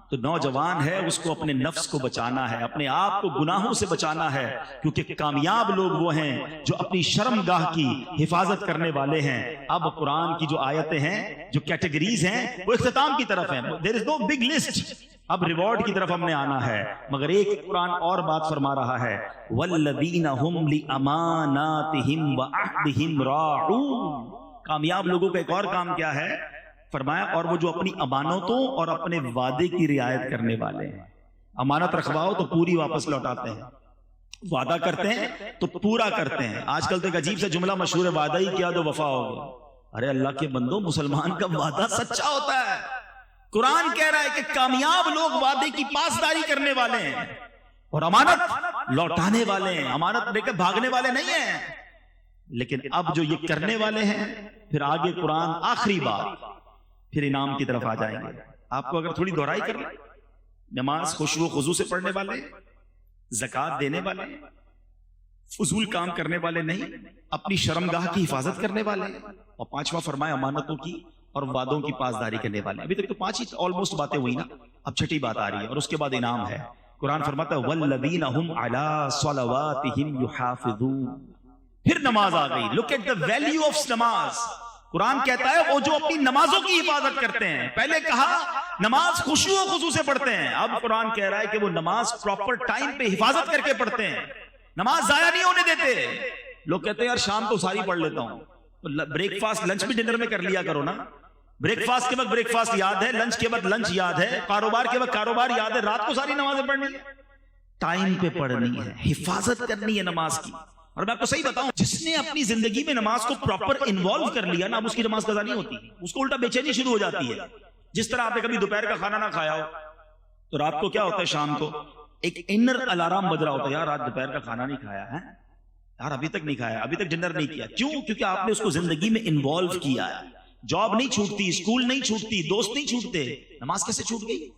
تو نوجوان ہے, اس کو اپنے نفس کو بچانا ہے, اپنے آپ کو گناہوں سے بچانا ہے, کیونکہ کامیاب لوگ وہ ہیں جو اپنی شرم گاہ کی حفاظت کرنے والے ہیں. اب قرآن کی جو آیتیں ہیں, جو کیٹیگریز ہیں, وہ اختتام کی طرف ہیں. There is no big list. اب ریوارڈ کی طرف ہم نے آنا ہے, مگر ایک قرآن اور بات فرما رہا ہے وَالَّذِينَ هُمْ لِأَمَانَاتِهِمْ وَعَهْدِهِمْ رَاعُونَ. کامیاب لوگوں کا ایک اور کام کیا ہے؟ فرمایا اور وہ جو اپنی امانتوں اور اپنے وعدے کی رعایت کرنے والے ہیں. امانت رکھواؤ تو پوری واپس لوٹاتے ہیں, وعدہ کرتے ہیں تو پورا کرتے ہیں. آج کل تو ایک عجیب سا جملہ مشہور ہے, وعدہ ہی کیا تو وفا ہو گیا. ارے اللہ کے بندو, مسلمان کا وعدہ سچا ہوتا ہے. قرآن کہہ رہا ہے کہ کامیاب لوگ وعدے کی پاسداری کرنے والے ہیں اور امانت لوٹانے والے ہیں. امانت لے کے بھاگنے والے نہیں ہیں. لیکن اب جو یہ کرنے والے ہیں, پھر آگے قرآن آخری بات, پھر انعام کی طرف آ جائیں گے. آپ کو اگر تھوڑی دہرائی کرنا, نماز خشوع و خضوع سے پڑھنے والے, زکوٰۃ دینے والے, فضول کام کرنے والے نہیں, اپنی شرمگاہ کی حفاظت کرنے والے, اور پانچواں فرمایا امانتوں کی اور وعدوں کی پاسداری کرنے والے. ابھی تک تو 5 ہی آلموسٹ باتیں ہوئی نا, اب 6ٹھی بات آ رہی ہے اور اس کے بعد انعام ہے. قرآن فرماتا ہے وَالَّذِينَ هُمْ عَلَىٰ صَلَوَاتِهِمْ يُحَافِظُونَ. پھر نماز آ گئی. Look at the value of namaz. قرآن کہتا ہے وہ جو اپنی نمازوں کی حفاظت کرتے ہیں. پہلے کہا نماز خشوع و خضوع سے پڑھتے ہیں, اب قرآن کہہ رہا ہے کہ وہ نماز پراپر ٹائم پہ حفاظت کر کے پڑھتے ہیں, نماز ضائع نہیں ہونے دیتے. لوگ کہتے ہیں یار شام کو ساری پڑھ لیتا ہوں, بریک فاسٹ لنچ بھی ڈنر میں کر لیا کرو نا. بریک فاسٹ کے وقت بریک فاسٹ یاد ہے, لنچ کے وقت لنچ یاد ہے, کاروبار کے وقت کاروبار یاد ہے, رات کو ساری نمازیں پڑھنی ہے. ٹائم پہ پڑھنی ہے, حفاظت کرنی ہے نماز کی. اور میں آپ کو صحیح بتاؤں, جس نے اپنی زندگی میں نماز کو پراپر انوالو کر لیا نا, اب اس کی نماز قضا نہیں ہوتی, اس کو الٹا بے چینی شروع ہو جاتی ہے. جس طرح آپ نے کبھی دوپہر کا کھانا نہ کھایا ہو تو رات کو کیا ہوتا ہے, شام کو ایک انر الارم بج رہا ہوتا ہے, یار آج دوپہر کا کھانا نہیں کھایا ہے, یار ابھی تک نہیں کھایا, ابھی تک ڈنر نہیں کیا. کیوں؟ کیونکہ آپ نے اس کو زندگی میں انوالو کیا ہے. جاب نہیں چھوٹتی, اسکول نہیں چھوٹتی, دوست نہیں چھوٹتے, نماز کیسے چھوٹ گئی؟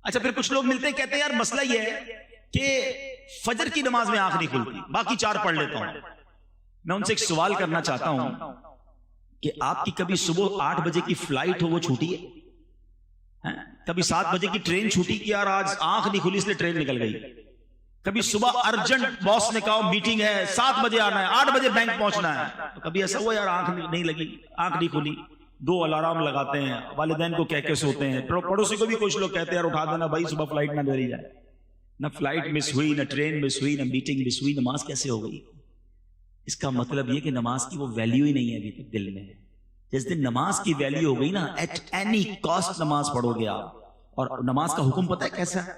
اچھا پھر کچھ لوگ ملتے ہیں کہتے ہیں یار مسئلہ یہ ہے کہ فجر کی نماز میں آنکھ نہیں کھلتی, باقی 4 پڑھ لیتا ہوں. میں ان سے ایک سوال کرنا چاہتا ہوں کہ آپ کی کبھی صبح 8 بجے کی فلائٹ ہو وہ چھوٹی ہے؟ کبھی 7 بجے کی ٹرین چھوٹی کہ یار آج آنکھ نہیں کھلی اس لیے ٹرین نکل گئی؟ کبھی صبح ارجنٹ باس نے کہا میٹنگ ہے 7 بجے آنا ہے, 8 بجے بینک پہنچنا ہے, تو کبھی ایسا ہوا یار آنکھ نہیں لگی, آنکھ نہیں کھلی, 2 الارم لگاتے ہیں, والدین کو کہہ کے سوتے ہیں, پڑوسی کو بھی کچھ لوگ کہتے ہیں یار اٹھا دینا بھائی صبح فلائٹ نہ دے جائے. نہ فلائٹ مس ہوئی, نہ ٹرین مس ہوئی, نہ میٹنگ مس ہوئی, نماز کیسے ہو گئی؟ اس کا مطلب یہ کہ نماز کی وہ ویلیو ہی نہیں ہے ابھی تک دل میں. جس دن نماز کی ویلیو ہو گئی نا, ایٹ اینی کاسٹ نماز پڑھو گے آپ. اور نماز کا حکم پتہ ہے کیسا ہے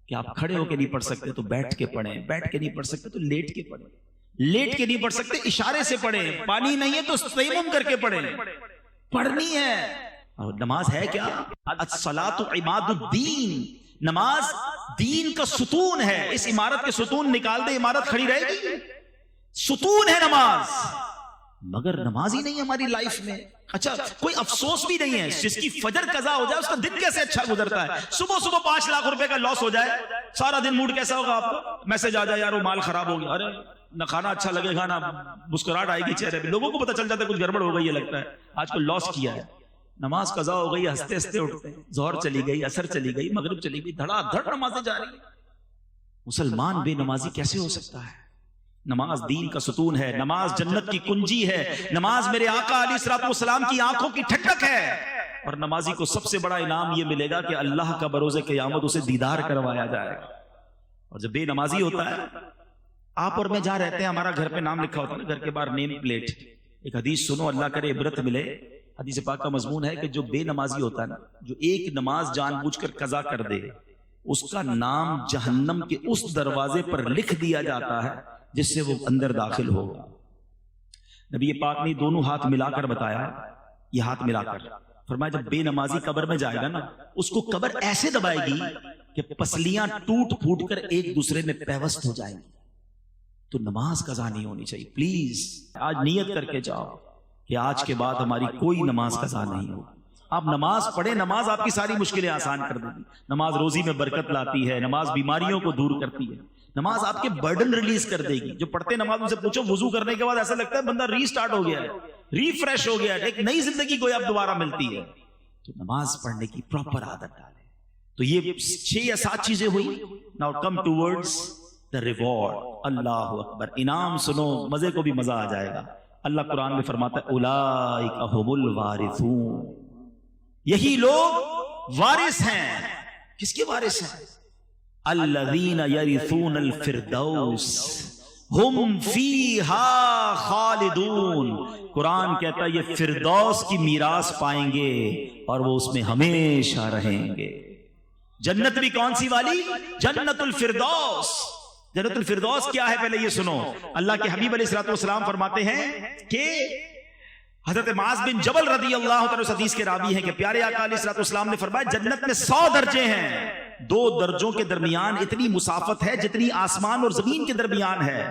کہ آپ کھڑے ہو کے نہیں پڑھ سکتے تو بیٹھ کے پڑھیں, بیٹھ کے نہیں پڑھ سکتے تو لیٹ کے پڑھیں, لیٹ کے نہیں پڑھ سکتے، اشارے سے پڑھیں، پانی نہیں ہے تو تیمم کر کے پڑھیں، پڑھنی ہے۔ اور نماز ہے کیا؟ الصلاۃ عماد الدین، نماز دین کا ستون ہے۔ اس عمارت کے ستون نکال دے، عمارت کھڑی رہے گی؟ ستون ہے نماز، مگر نماز ہی نہیں ہماری لائف میں۔ اچھا کوئی افسوس بھی نہیں ہے، جس کی فجر قضا ہو جائے اس کا دن کیسے اچھا گزرتا ہے۔ صبح صبح 5 لاکھ روپے کا لاس ہو جائے، سارا دن موڈ کیسا ہوگا آپ کا؟ میسج آ جائے یار وہ مال خراب ہو گیا، ارے نہ کھانا اچھا لگے گا، نہ مسکراہٹ آئے گی چہرے پہ، لوگوں کو پتہ چل جاتا ہے کچھ گڑبڑ ہو گئی ہے، لگتا ہے آج کو لاس کیا ہے۔ نماز قضا ہو گئی، ہنستے ہنستے اٹھتے ہیں، ظہر چلی گئی، عصر چلی گئی، مغرب چلی گئی، دھڑا دھڑ نمازیں جا رہی ہیں۔ مسلمان بے نمازی کیسے ہو سکتا ہے؟ نماز دین کا ستون ہے، نماز جنت کی کنجی ہے، نماز میرے آقا علیہ الصلوۃ والسلام کی آنکھوں کی ٹھنڈک ہے۔ اور نمازی کو سب سے بڑا انعام یہ ملے گا کہ اللہ کا بروز قیامت اسے دیدار کروایا جائے گا۔ اور جب بے نمازی ہوتا ہے، آپ اور میں جہاں رہتے ہیں ہمارا گھر پہ نام لکھا ہوتا ہے نا، گھر کے باہر نیم پلیٹ، ایک حدیث سنو اللہ کرے عبرت ملے۔ حدیث پاک کا مضمون ہے کہ جو بے نمازی ہوتا ہے نا، جو ایک نماز جان بوجھ کر قضا کر دے، اس کا نام جہنم کے اس دروازے پر لکھ دیا جاتا ہے جس سے وہ اندر داخل ہوگا۔ نبی پاک نے دونوں ہاتھ ملا کر بتایا، یہ ہاتھ ملا کر فرمایا جب بے نمازی قبر میں جائے گا نا، اس کو قبر ایسے دبائے گی کہ پسلیاں ٹوٹ پھوٹ کر ایک دوسرے میں پیوست ہو جائیں گی۔ تو نماز قضا نہیں ہونی چاہیے، پلیز آج نیت کر کے جاؤ کہ آج کے بعد ہماری کوئی نماز قضا نہیں ہوگی۔ آپ نماز پڑھیں، نماز آپ کی ساری مشکلیں آسان کر دے گی، نماز روزی میں برکت لاتی ہے، نماز بیماریوں کو دور کرتی ہے، نماز آپ کے برڈن ریلیز کر دے گی۔ جو پڑھتے نماز ان سے پوچھو وضو کرنے کے بعد ایسا لگتا ہے بندہ ری سٹارٹ ہو گیا ہے، ریفریش ہو گیا ہے، ایک نئی زندگی کو اب دوبارہ ملتی ہے۔ تو نماز پڑھنے کی پراپر عادت ڈالیں۔ تو یہ 6 یا 7 چیزیں ہوئی۔ Now come towards the reward. اللہ اکبر، انعام سنو، مزے کو بھی مزہ آ جائے گا۔ اللہ قرآن میں فرماتا ہے اولئک ھم الوارثون، یہی لوگ وارث ہیں۔ کس کے وارث ہیں؟ الذین یرثون الفردوس ہم فیہا خالدون۔ قرآن کہتا ہے یہ فردوس کی میراث پائیں گے اور وہ اس میں ہمیشہ رہیں گے۔ جنت بھی کون سی والی؟ جنت الفردوس۔ جنت الفردوس کیا ہے پہلے یہ سنو۔ اللہ کے حبیب علیہ الصلوۃ والسلام فرماتے ہیں کہ حضرت معاذ بن جبل رضی اللہ تعالی عنہ حدیث کے راوی ہیں کہ پیارے آقا علیہ الصلوۃ والسلام نے فرمایا جنت میں 100 درجے ہیں، 2 درجوں کے درمیان اتنی مسافت ہے جتنی آسمان اور زمین کے درمیان ہے۔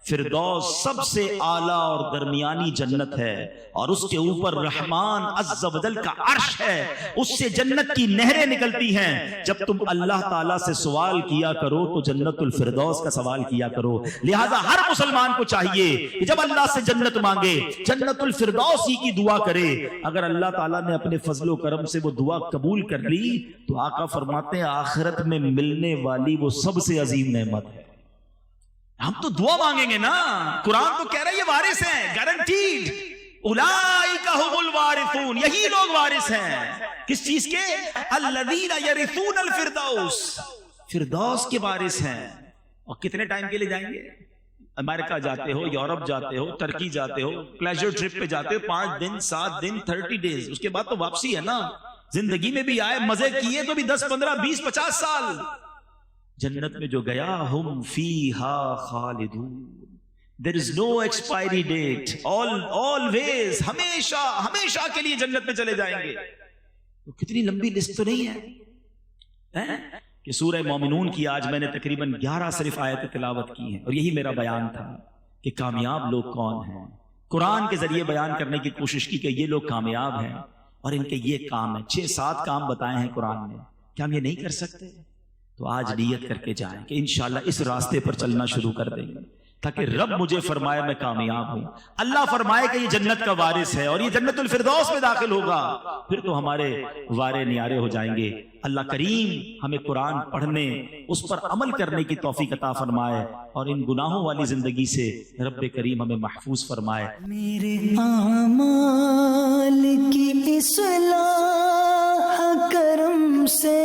فردوس سب سے اعلیٰ اور درمیانی جنت ہے، اور اس کے اوپر رحمان عز و جل کا عرش ہے، اس سے جنت کی نہریں نکلتی ہیں۔ جب تم اللہ تعالیٰ سے سوال کیا کرو تو جنت الفردوس کا سوال کیا کرو۔ لہذا ہر مسلمان کو چاہیے کہ جب اللہ سے جنت مانگے جنت الفردوس ہی کی دعا کرے۔ اگر اللہ تعالیٰ نے اپنے فضل و کرم سے وہ دعا قبول کر لی تو آقا فرماتے ہیں آخرت میں ملنے والی وہ سب سے عظیم نعمت ہے۔ ہم تو دعا مانگیں گے نا، قرآن تو کہہ رہا ہے یہ وارث ہیں، گارنٹیڈ۔ اولئک ھم الوارثون، یہی لوگ وارث ہیں۔ کس چیز کے؟ الذین یرثون الفردوس، فردوس کے وارث ہیں۔ اور کتنے ٹائم کے لیے جائیں گے؟ امریکہ جاتے ہو، یورپ جاتے ہو، ترکی جاتے ہو، پلیجر ٹرپ پہ جاتے ہو، 5 دن 7 دن 30 ڈیز، اس کے بعد تو واپسی ہے نا۔ زندگی میں بھی آئے، مزے کیے تو بھی 10 15 20 50 سال۔ جنت میں جو گیا ہم فیہا خالدون، there is no expiry date، always، ہمیشہ ہمیشہ کے لیے جنت میں چلے جائیں گے۔ تو کتنی لمبی لسٹ تو نہیں ہے کہ سورہ مومنون کی آج میں نے تقریباً 11 صرف آیت تلاوت کی ہیں، اور یہی میرا بیان تھا کہ کامیاب لوگ کون ہیں۔ قرآن کے ذریعے بیان کرنے کی کوشش کی کہ یہ لوگ کامیاب ہیں اور ان کے یہ کام ہیں۔ 6-7 کام بتائے ہیں قرآن نے، کیا ہم یہ نہیں کر سکتے؟ تو آج نیت کر کے جائیں کہ انشاءاللہ اس راستے پر چلنا شروع کر دیں گے تاکہ رب مجھے فرمائے میں کامیاب ہوں، اللہ فرمائے کہ یہ جنت کا وارث ہے اور یہ جنت الفردوس میں داخل ہوگا، پھر تو ہمارے وارے نیارے ہو جائیں گے۔ اللہ کریم ہمیں قرآن پڑھنے، اس پر عمل کرنے کی توفیق عطا فرمائے اور ان گناہوں والی زندگی سے رب کریم ہمیں محفوظ فرمائے۔ میرے اعمال کی اصلاح کرم سے